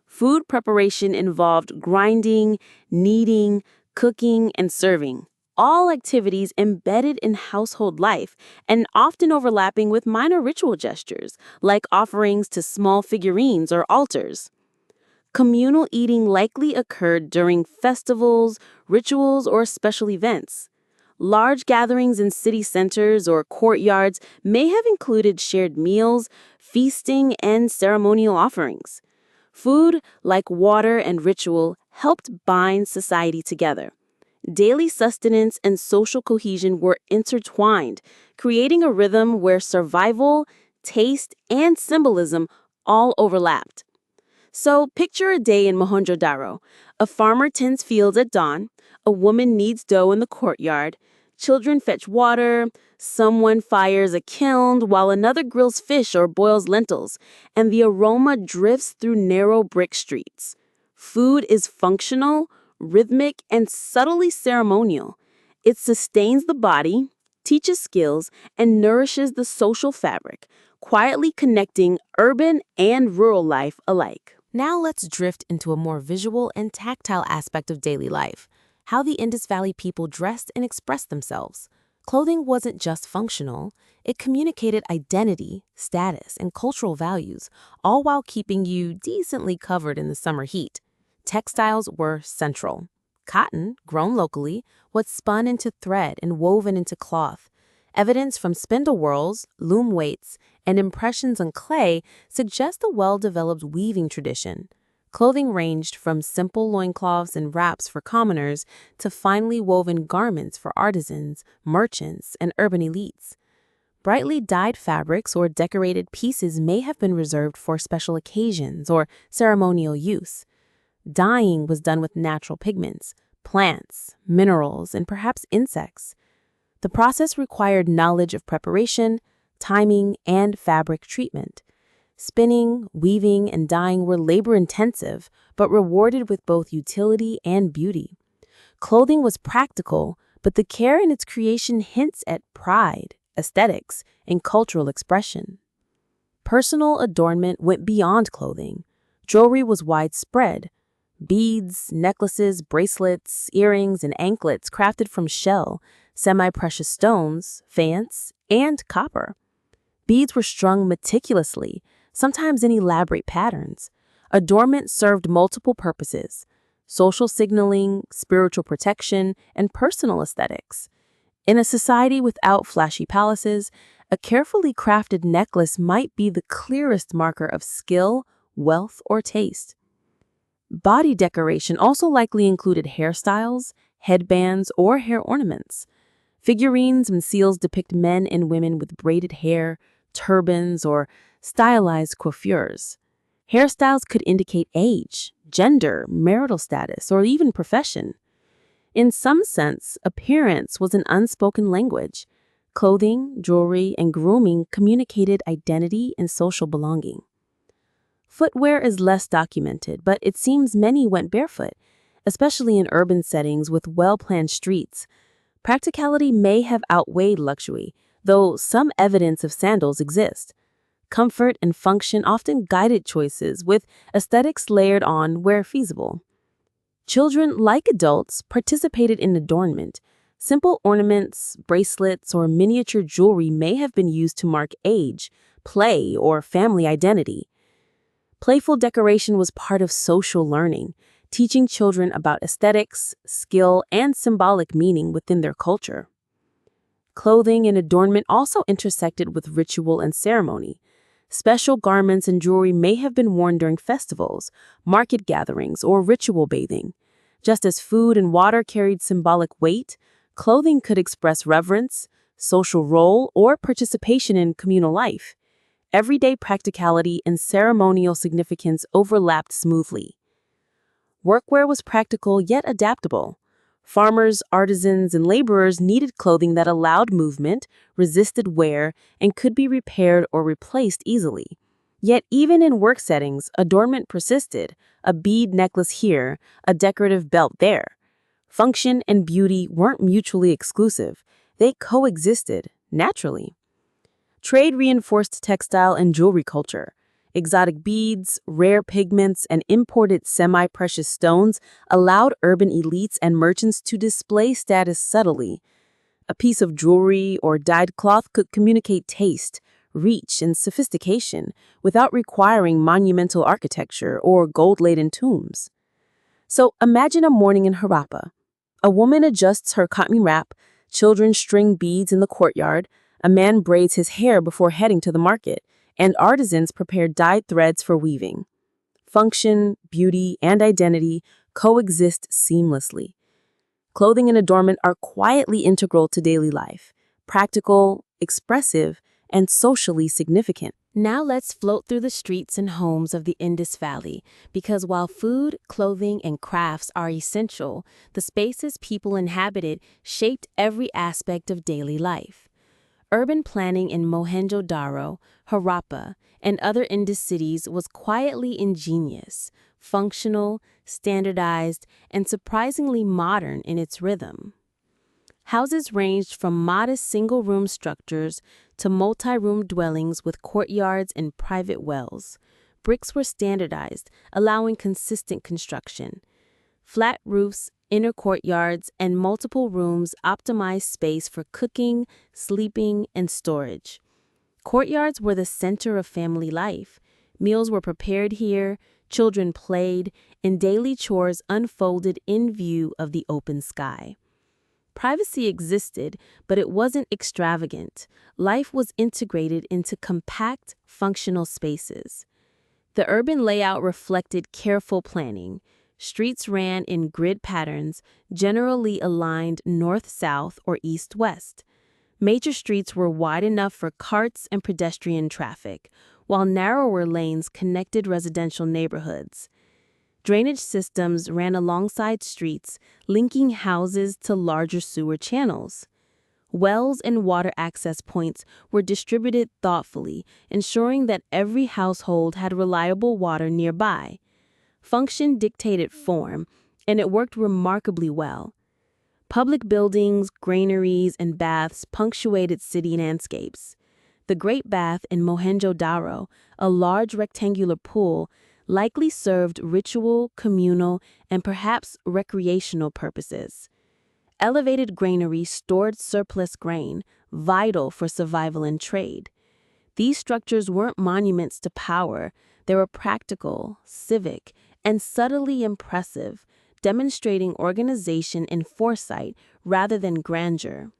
Food preparation involved grinding, kneading, cooking, and serving, all activities embedded in household life and often overlapping with minor ritual gestures, like offerings to small figurines or altars. Communal eating likely occurred during festivals, rituals, or special events. Large gatherings in city centers or courtyards may have included shared meals, feasting, and ceremonial offerings. Food, like water and ritual, helped bind society together. Daily sustenance and social cohesion were intertwined, creating a rhythm where survival, taste, and symbolism all overlapped. So picture a day in Mohenjo-Daro. A farmer tends fields at dawn, a woman kneads dough in the courtyard, children fetch water, someone fires a kiln while another grills fish or boils lentils, and the aroma drifts through narrow brick streets. Food is functional, rhythmic, and subtly ceremonial. It sustains the body, teaches skills, and nourishes the social fabric, quietly connecting urban and rural life alike. Now let's drift into a more visual and tactile aspect of daily life: how the Indus Valley people dressed and expressed themselves. Clothing wasn't just functional, it communicated identity, status, and cultural values, all while keeping you decently covered in the summer heat. Textiles were central. Cotton, grown locally, was spun into thread and woven into cloth. Evidence from spindle whorls, loom weights, and impressions on clay suggest a well-developed weaving tradition. Clothing ranged from simple loincloths and wraps for commoners to finely woven garments for artisans, merchants, and urban elites. Brightly dyed fabrics or decorated pieces may have been reserved for special occasions or ceremonial use. Dyeing was done with natural pigments, plants, minerals, and perhaps insects. The process required knowledge of preparation, timing, and fabric treatment. Spinning, weaving, and dyeing were labor-intensive, but rewarded with both utility and beauty. Clothing was practical, but the care in its creation hints at pride, aesthetics, and cultural expression. Personal adornment went beyond clothing. Jewelry was widespread. Beads, necklaces, bracelets, earrings, and anklets crafted from shell, semi-precious stones, faience, and copper. Beads were strung meticulously, sometimes in elaborate patterns. Adornment served multiple purposes: social signaling, spiritual protection, and personal aesthetics. In a society without flashy palaces, a carefully crafted necklace might be the clearest marker of skill, wealth, or taste. Body decoration also likely included hairstyles, headbands, or hair ornaments. Figurines and seals depict men and women with braided hair, turbans, or stylized coiffures. Hairstyles could indicate age, gender, marital status, or even profession. In some sense, appearance was an unspoken language. Clothing, jewelry, and grooming communicated identity and social belonging. Footwear is less documented, but it seems many went barefoot, especially in urban settings with well-planned streets. Practicality may have outweighed luxury, though some evidence of sandals exists. Comfort and function often guided choices, with aesthetics layered on where feasible. Children, like adults, participated in adornment. Simple ornaments, bracelets, or miniature jewelry may have been used to mark age, play, or family identity. Playful decoration was part of social learning, teaching children about aesthetics, skill, and symbolic meaning within their culture. Clothing and adornment also intersected with ritual and ceremony. Special garments and jewelry may have been worn during festivals, market gatherings, or ritual bathing. Just as food and water carried symbolic weight, clothing could express reverence, social role, or participation in communal life. Everyday practicality and ceremonial significance overlapped smoothly. Workwear was practical yet adaptable. Farmers, artisans, and laborers needed clothing that allowed movement, resisted wear, and could be repaired or replaced easily. Yet even in work settings, adornment persisted: a bead necklace here, a decorative belt there. Function and beauty weren't mutually exclusive. They coexisted, naturally. Trade reinforced textile and jewelry culture. Exotic beads, rare pigments, and imported semi-precious stones allowed urban elites and merchants to display status subtly. A piece of jewelry or dyed cloth could communicate taste, reach, and sophistication without requiring monumental architecture or gold-laden tombs. So imagine a morning in Harappa. A woman adjusts her cotton wrap, children string beads in the courtyard, a man braids his hair before heading to the market, and artisans prepare dyed threads for weaving. Function, beauty, and identity coexist seamlessly. Clothing and adornment are quietly integral to daily life, practical, expressive, and socially significant. Now let's float through the streets and homes of the Indus Valley, because while food, clothing, and crafts are essential, the spaces people inhabited shaped every aspect of daily life. Urban planning in Mohenjo-Daro, Harappa, and other Indus cities was quietly ingenious, functional, standardized, and surprisingly modern in its rhythm. Houses ranged from modest single-room structures to multi-room dwellings with courtyards and private wells. Bricks were standardized, allowing consistent construction. Flat roofs, inner courtyards, and multiple rooms optimized space for cooking, sleeping, and storage. Courtyards were the center of family life. Meals were prepared here, children played, and daily chores unfolded in view of the open sky. Privacy existed, but it wasn't extravagant. Life was integrated into compact, functional spaces. The urban layout reflected careful planning. Streets ran in grid patterns, generally aligned north-south or east-west. Major streets were wide enough for carts and pedestrian traffic, while narrower lanes connected residential neighborhoods. Drainage systems ran alongside streets, linking houses to larger sewer channels. Wells and water access points were distributed thoughtfully, ensuring that every household had reliable water nearby. Function dictated form, and it worked remarkably well. Public buildings, granaries, and baths punctuated city landscapes. The Great Bath in Mohenjo-Daro, a large rectangular pool, likely served ritual, communal, and perhaps recreational purposes. Elevated granaries stored surplus grain, vital for survival and trade. These structures weren't monuments to power. They were practical, civic, and subtly impressive, demonstrating organization and foresight rather than grandeur.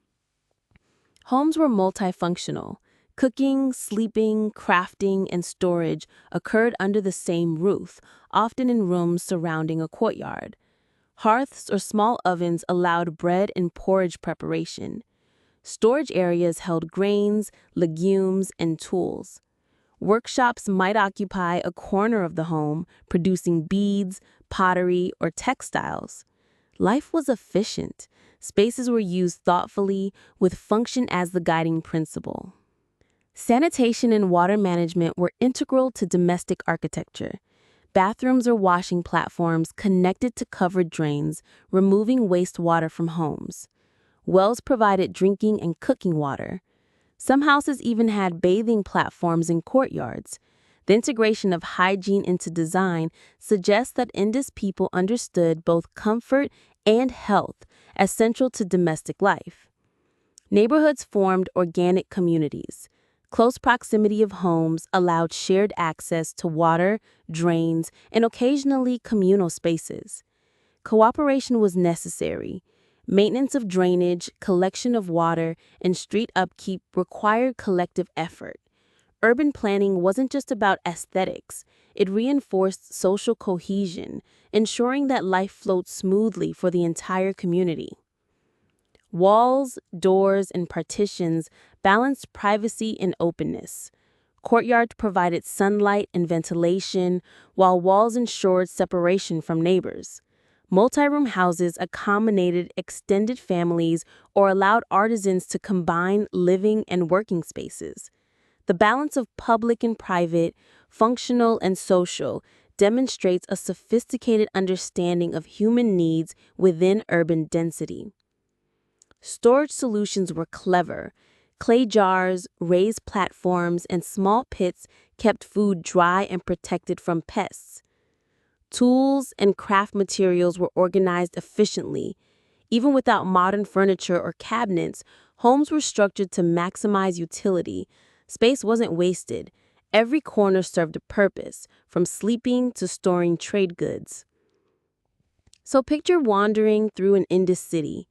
Homes were multifunctional. Cooking, sleeping, crafting, and storage occurred under the same roof, often in rooms surrounding a courtyard. Hearths or small ovens allowed bread and porridge preparation. Storage areas held grains, legumes, and tools. Workshops might occupy a corner of the home, producing beads, pottery, or textiles. Life was efficient. Spaces were used thoughtfully, with function as the guiding principle. Sanitation and water management were integral to domestic architecture. Bathrooms or washing platforms connected to covered drains, removing wastewater from homes. Wells provided drinking and cooking water. Some houses even had bathing platforms in courtyards. The integration of hygiene into design suggests that Indus people understood both comfort and health as central to domestic life. Neighborhoods formed organic communities. Close proximity of homes allowed shared access to water, drains, and occasionally communal spaces. Cooperation was necessary. Maintenance of drainage, collection of water, and street upkeep required collective effort. Urban planning wasn't just about aesthetics. It reinforced social cohesion, ensuring that life flowed smoothly for the entire community. Walls, doors, and partitions balanced privacy and openness. Courtyards provided sunlight and ventilation, while walls ensured separation from neighbors. Multi-room houses accommodated extended families or allowed artisans to combine living and working spaces. The balance of public and private, functional and social, demonstrates a sophisticated understanding of human needs within urban density. Storage solutions were clever. Clay jars, raised platforms, and small pits kept food dry and protected from pests. Tools and craft materials were organized efficiently. Even without modern furniture or cabinets, homes were structured to maximize utility. Space wasn't wasted. Every corner served a purpose, from sleeping to storing trade goods. So picture wandering through an Indus city.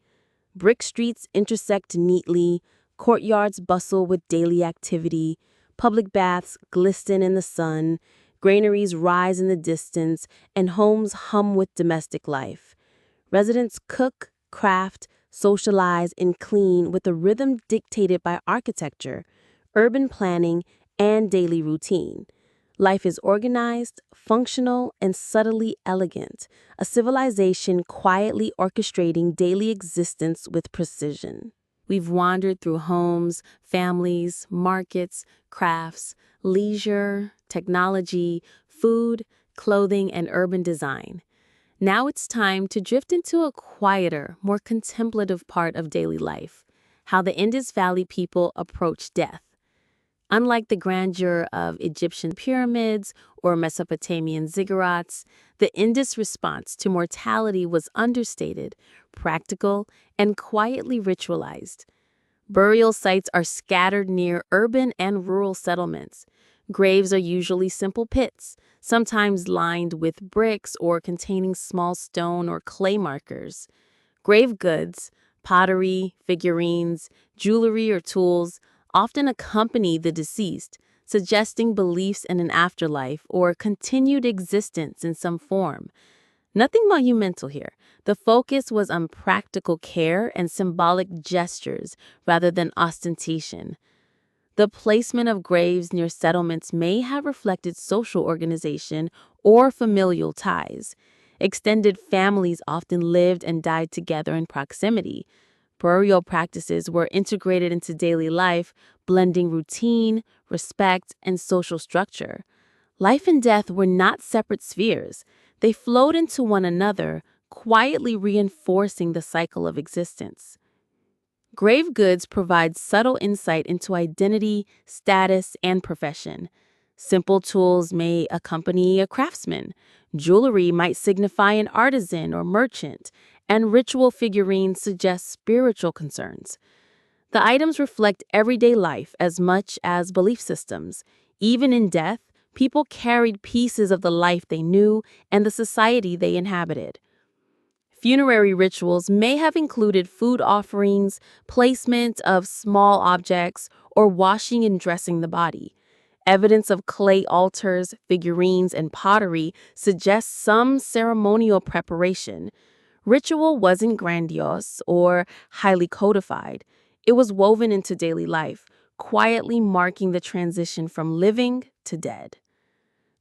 Brick streets intersect neatly, courtyards bustle with daily activity, public baths glisten in the sun, granaries rise in the distance, and homes hum with domestic life. Residents cook, craft, socialize, and clean with a rhythm dictated by architecture, urban planning, and daily routine. Life is organized, functional, and subtly elegant, a civilization quietly orchestrating daily existence with precision. We've wandered through homes, families, markets, crafts, leisure, technology, food, clothing, and urban design. Now it's time to drift into a quieter, more contemplative part of daily life, how the Indus Valley people approach death. Unlike the grandeur of Egyptian pyramids or Mesopotamian ziggurats, the Indus response to mortality was understated, practical, and quietly ritualized. Burial sites are scattered near urban and rural settlements. Graves are usually simple pits, sometimes lined with bricks or containing small stone or clay markers. Grave goods, pottery, figurines, jewelry, or tools often accompany the deceased, suggesting beliefs in an afterlife or continued existence in some form. Nothing monumental here. The focus was on practical care and symbolic gestures rather than ostentation. The placement of graves near settlements may have reflected social organization or familial ties. Extended families often lived and died together in proximity. Burial practices were integrated into daily life, blending routine, respect, and social structure. Life and death were not separate spheres. They flowed into one another, quietly reinforcing the cycle of existence. Grave goods provide subtle insight into identity, status, and profession. Simple tools may accompany a craftsman. Jewelry might signify an artisan or merchant, and ritual figurines suggest spiritual concerns. The items reflect everyday life as much as belief systems. Even in death, people carried pieces of the life they knew and the society they inhabited. Funerary rituals may have included food offerings, placement of small objects, or washing and dressing the body. Evidence of clay altars, figurines, and pottery suggests some ceremonial preparation. Ritual wasn't grandiose or highly codified. It was woven into daily life, quietly marking the transition from living to dead.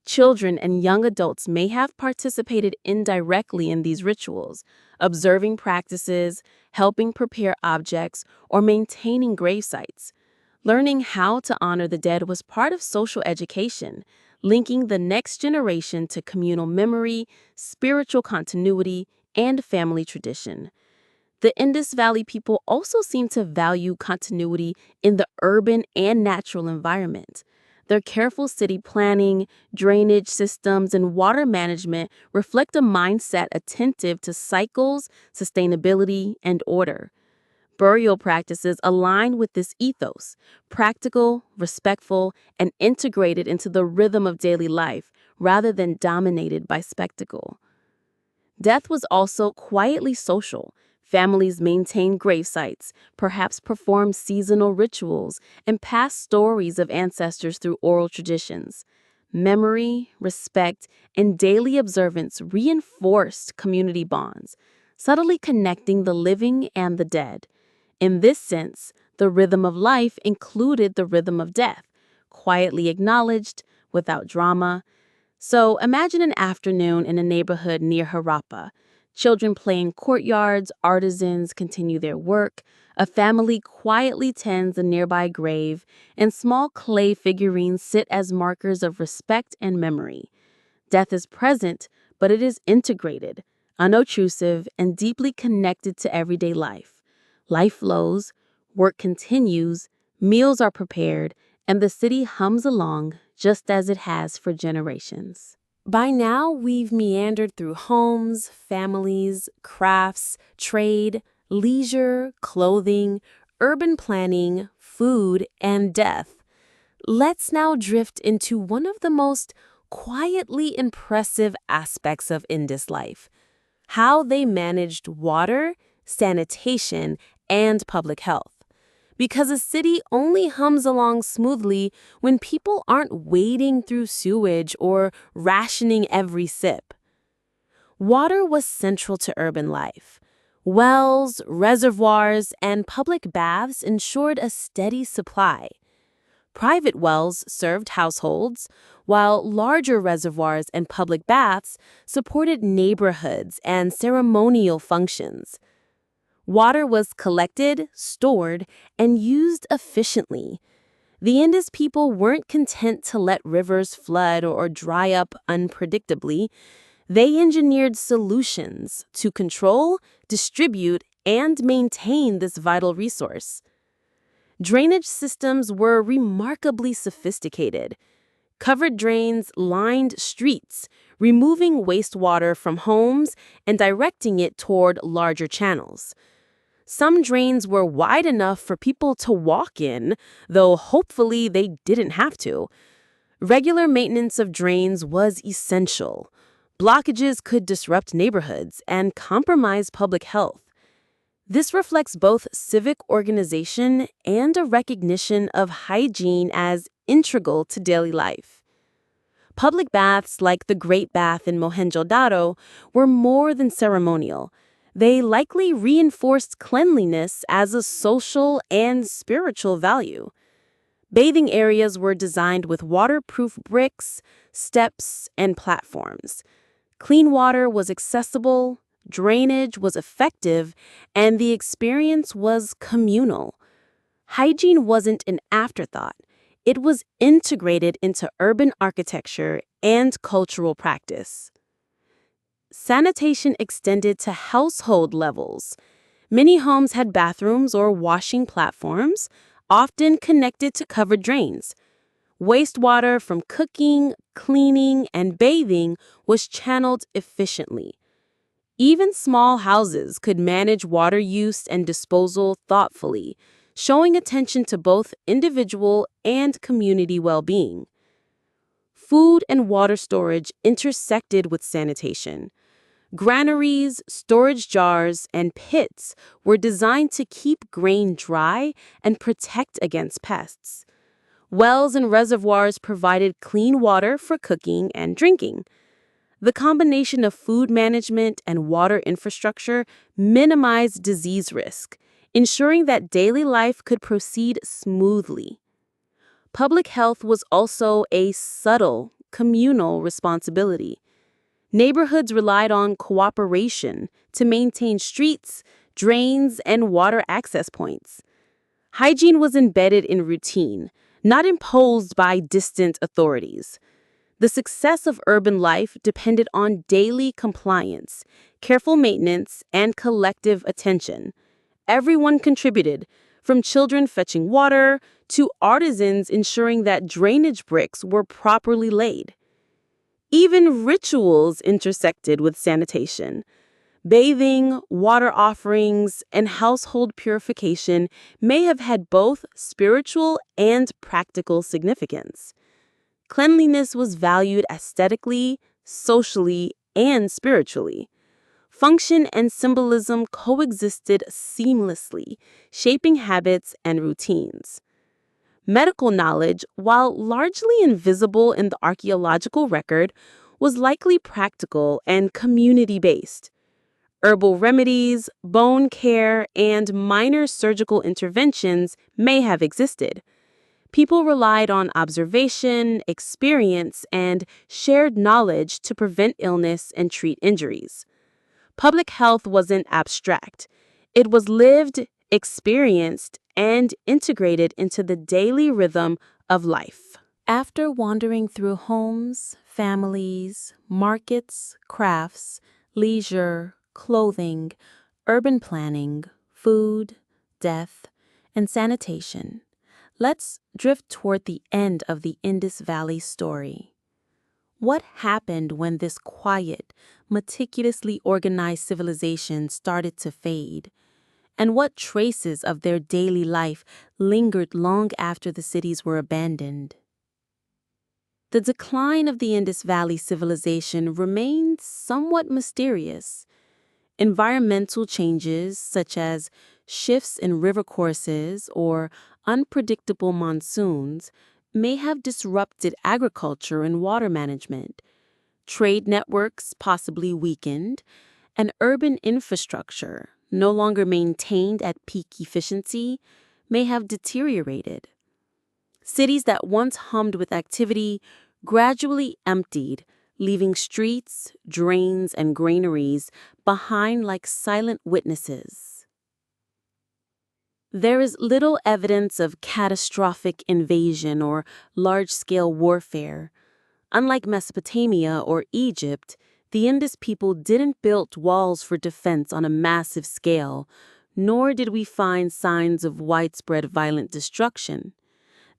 Children and young adults may have participated indirectly in these rituals, observing practices, helping prepare objects, or maintaining grave sites. Learning how to honor the dead was part of social education, linking the next generation to communal memory, spiritual continuity, and family tradition. The Indus Valley people also seem to value continuity in the urban and natural environment. Their careful city planning, drainage systems, and water management reflect a mindset attentive to cycles, sustainability, and order. Burial practices align with this ethos, practical, respectful, and integrated into the rhythm of daily life rather than dominated by spectacle. Death was also quietly social. Families maintained grave sites, perhaps performed seasonal rituals, and passed stories of ancestors through oral traditions. Memory, respect, and daily observance reinforced community bonds, subtly connecting the living and the dead. In this sense, the rhythm of life included the rhythm of death, quietly acknowledged, without drama. So imagine an afternoon in a neighborhood near Harappa. Children play in courtyards, artisans continue their work, a family quietly tends a nearby grave, and small clay figurines sit as markers of respect and memory. Death is present, but it is integrated, unobtrusive, and deeply connected to everyday life. Life flows, work continues, meals are prepared, and the city hums along just as it has for generations. By now, we've meandered through homes, families, crafts, trade, leisure, clothing, urban planning, food, and death. Let's now drift into one of the most quietly impressive aspects of Indus life: how they managed water, sanitation, and public health. Because a city only hums along smoothly when people aren't wading through sewage or rationing every sip. Water was central to urban life. Wells, reservoirs, and public baths ensured a steady supply. Private wells served households, while larger reservoirs and public baths supported neighborhoods and ceremonial functions. Water was collected, stored, and used efficiently. The Indus people weren't content to let rivers flood or dry up unpredictably. They engineered solutions to control, distribute, and maintain this vital resource. Drainage systems were remarkably sophisticated. Covered drains lined streets, removing wastewater from homes and directing it toward larger channels. Some drains were wide enough for people to walk in, though hopefully they didn't have to. Regular maintenance of drains was essential. Blockages could disrupt neighborhoods and compromise public health. This reflects both civic organization and a recognition of hygiene as integral to daily life. Public baths like the Great Bath in Mohenjo-Daro were more than ceremonial. They likely reinforced cleanliness as a social and spiritual value. Bathing areas were designed with waterproof bricks, steps, and platforms. Clean water was accessible, drainage was effective, and the experience was communal. Hygiene wasn't an afterthought. It was integrated into urban architecture and cultural practice. Sanitation extended to household levels. Many homes had bathrooms or washing platforms, often connected to covered drains. Wastewater from cooking, cleaning, and bathing was channeled efficiently. Even small houses could manage water use and disposal thoughtfully, showing attention to both individual and community well-being. Food and water storage intersected with sanitation. Granaries, storage jars, and pits were designed to keep grain dry and protect against pests. Wells and reservoirs provided clean water for cooking and drinking. The combination of food management and water infrastructure minimized disease risk, ensuring that daily life could proceed smoothly. Public health was also a subtle, communal responsibility. Neighborhoods relied on cooperation to maintain streets, drains, and water access points. Hygiene was embedded in routine, not imposed by distant authorities. The success of urban life depended on daily compliance, careful maintenance, and collective attention. Everyone contributed, from children fetching water to artisans ensuring that drainage bricks were properly laid. Even rituals intersected with sanitation. Bathing, water offerings, and household purification may have had both spiritual and practical significance. Cleanliness was valued aesthetically, socially, and spiritually. Function and symbolism coexisted seamlessly, shaping habits and routines. Medical knowledge, while largely invisible in the archaeological record, was likely practical and community-based. Herbal remedies, bone care, and minor surgical interventions may have existed. People relied on observation, experience, and shared knowledge to prevent illness and treat injuries. Public health wasn't abstract. It was lived, experienced, and integrated into the daily rhythm of life. After wandering through homes, families, markets, crafts, leisure, clothing, urban planning, food, death, and sanitation, let's drift toward the end of the Indus Valley story. What happened when this quiet, meticulously organized civilization started to fade? And what traces of their daily life lingered long after the cities were abandoned? The decline of the Indus Valley Civilization remains somewhat mysterious. Environmental changes, such as shifts in river courses or unpredictable monsoons, may have disrupted agriculture and water management. Trade networks possibly weakened, and urban infrastructure, no longer maintained at peak efficiency, may have deteriorated. Cities that once hummed with activity gradually emptied, leaving streets, drains, and granaries behind like silent witnesses. There is little evidence of catastrophic invasion or large-scale warfare. Unlike Mesopotamia or Egypt, the Indus people didn't build walls for defense on a massive scale. nor did we find signs of widespread violent destruction.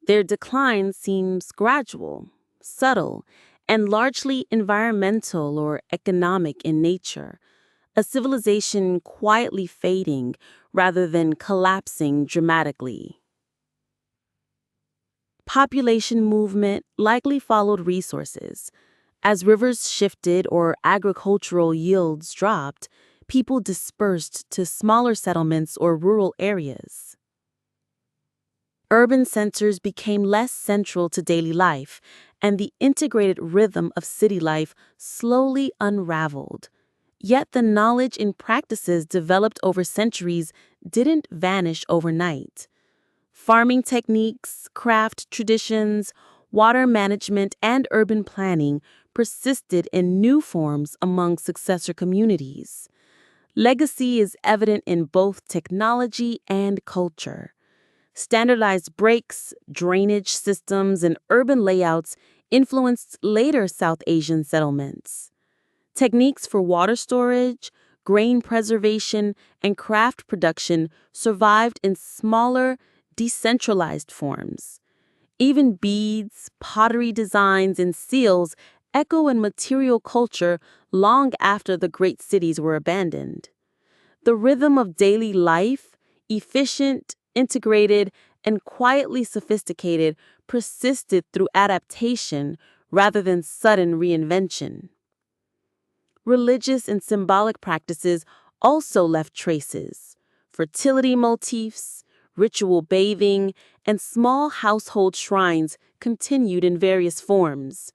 Their decline seems gradual, subtle, and largely environmental or economic in nature, a civilization quietly fading rather than collapsing dramatically. Population movement likely followed resources. As rivers shifted or agricultural yields dropped, people dispersed to smaller settlements or rural areas. Urban centers became less central to daily life, and the integrated rhythm of city life slowly unraveled. Yet the knowledge and practices developed over centuries didn't vanish overnight. Farming techniques, craft traditions, water management, and urban planning persisted in new forms among successor communities. Legacy is evident in both technology and culture. Standardized breaks, drainage systems, and urban layouts influenced later South Asian settlements. Techniques for water storage, grain preservation, and craft production survived in smaller, decentralized forms. Even beads, pottery designs, and seals echo in material culture long after the great cities were abandoned. The rhythm of daily life, efficient, integrated, and quietly sophisticated, persisted through adaptation rather than sudden reinvention. Religious and symbolic practices also left traces. Fertility motifs, ritual bathing, and small household shrines continued in various forms.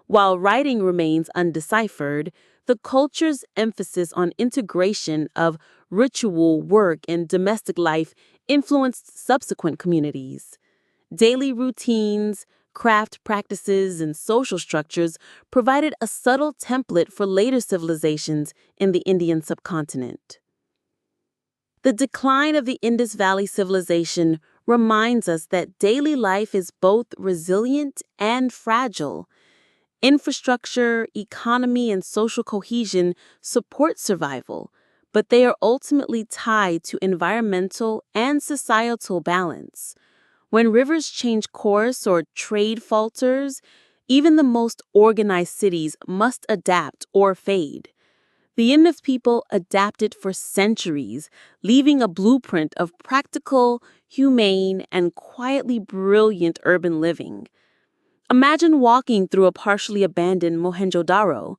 While writing remains undeciphered, the culture's emphasis on integration of ritual work and domestic life influenced subsequent communities. Daily routines, craft practices, and social structures provided a subtle template for later civilizations in the Indian subcontinent. The decline of the Indus Valley Civilization reminds us that daily life is both resilient and fragile. Infrastructure, economy, and social cohesion support survival, but they are ultimately tied to environmental and societal balance. When rivers change course or trade falters, even the most organized cities must adapt or fade. The Indus people adapted for centuries, leaving a blueprint of practical, humane, and quietly brilliant urban living. Imagine walking through a partially abandoned Mohenjo-Daro.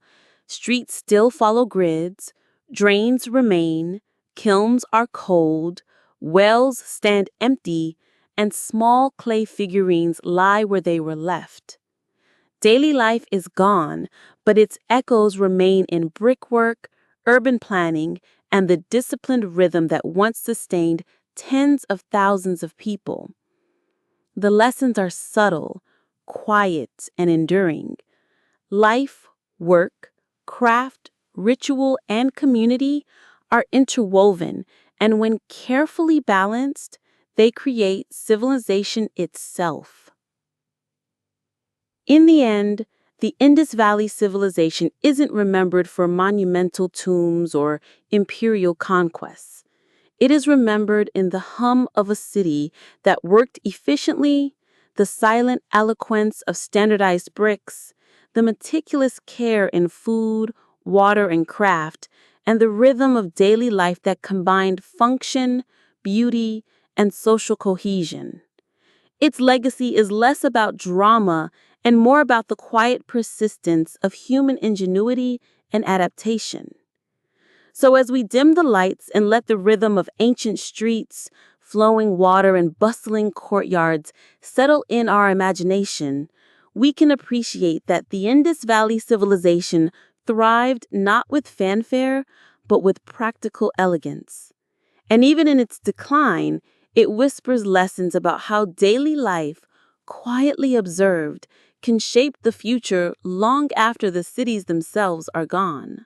Streets still follow grids, drains remain, kilns are cold, wells stand empty, and small clay figurines lie where they were left. Daily life is gone, but its echoes remain in brickwork, urban planning, and the disciplined rhythm that once sustained tens of thousands of people. The lessons are subtle, quiet, and enduring. Life, work, craft, ritual, and community are interwoven, and when carefully balanced, they create civilization itself. In the end, the Indus Valley Civilization isn't remembered for monumental tombs or imperial conquests. It is remembered in the hum of a city that worked efficiently, the silent eloquence of standardized bricks, the meticulous care in food, water, and craft, and the rhythm of daily life that combined function, beauty, and social cohesion. Its legacy is less about drama and more about the quiet persistence of human ingenuity and adaptation. So as we dim the lights and let the rhythm of ancient streets, flowing water, and bustling courtyards settle in our imagination, we can appreciate that the Indus Valley Civilization thrived not with fanfare, but with practical elegance. And even in its decline, it whispers lessons about how daily life, quietly observed, can shape the future long after the cities themselves are gone.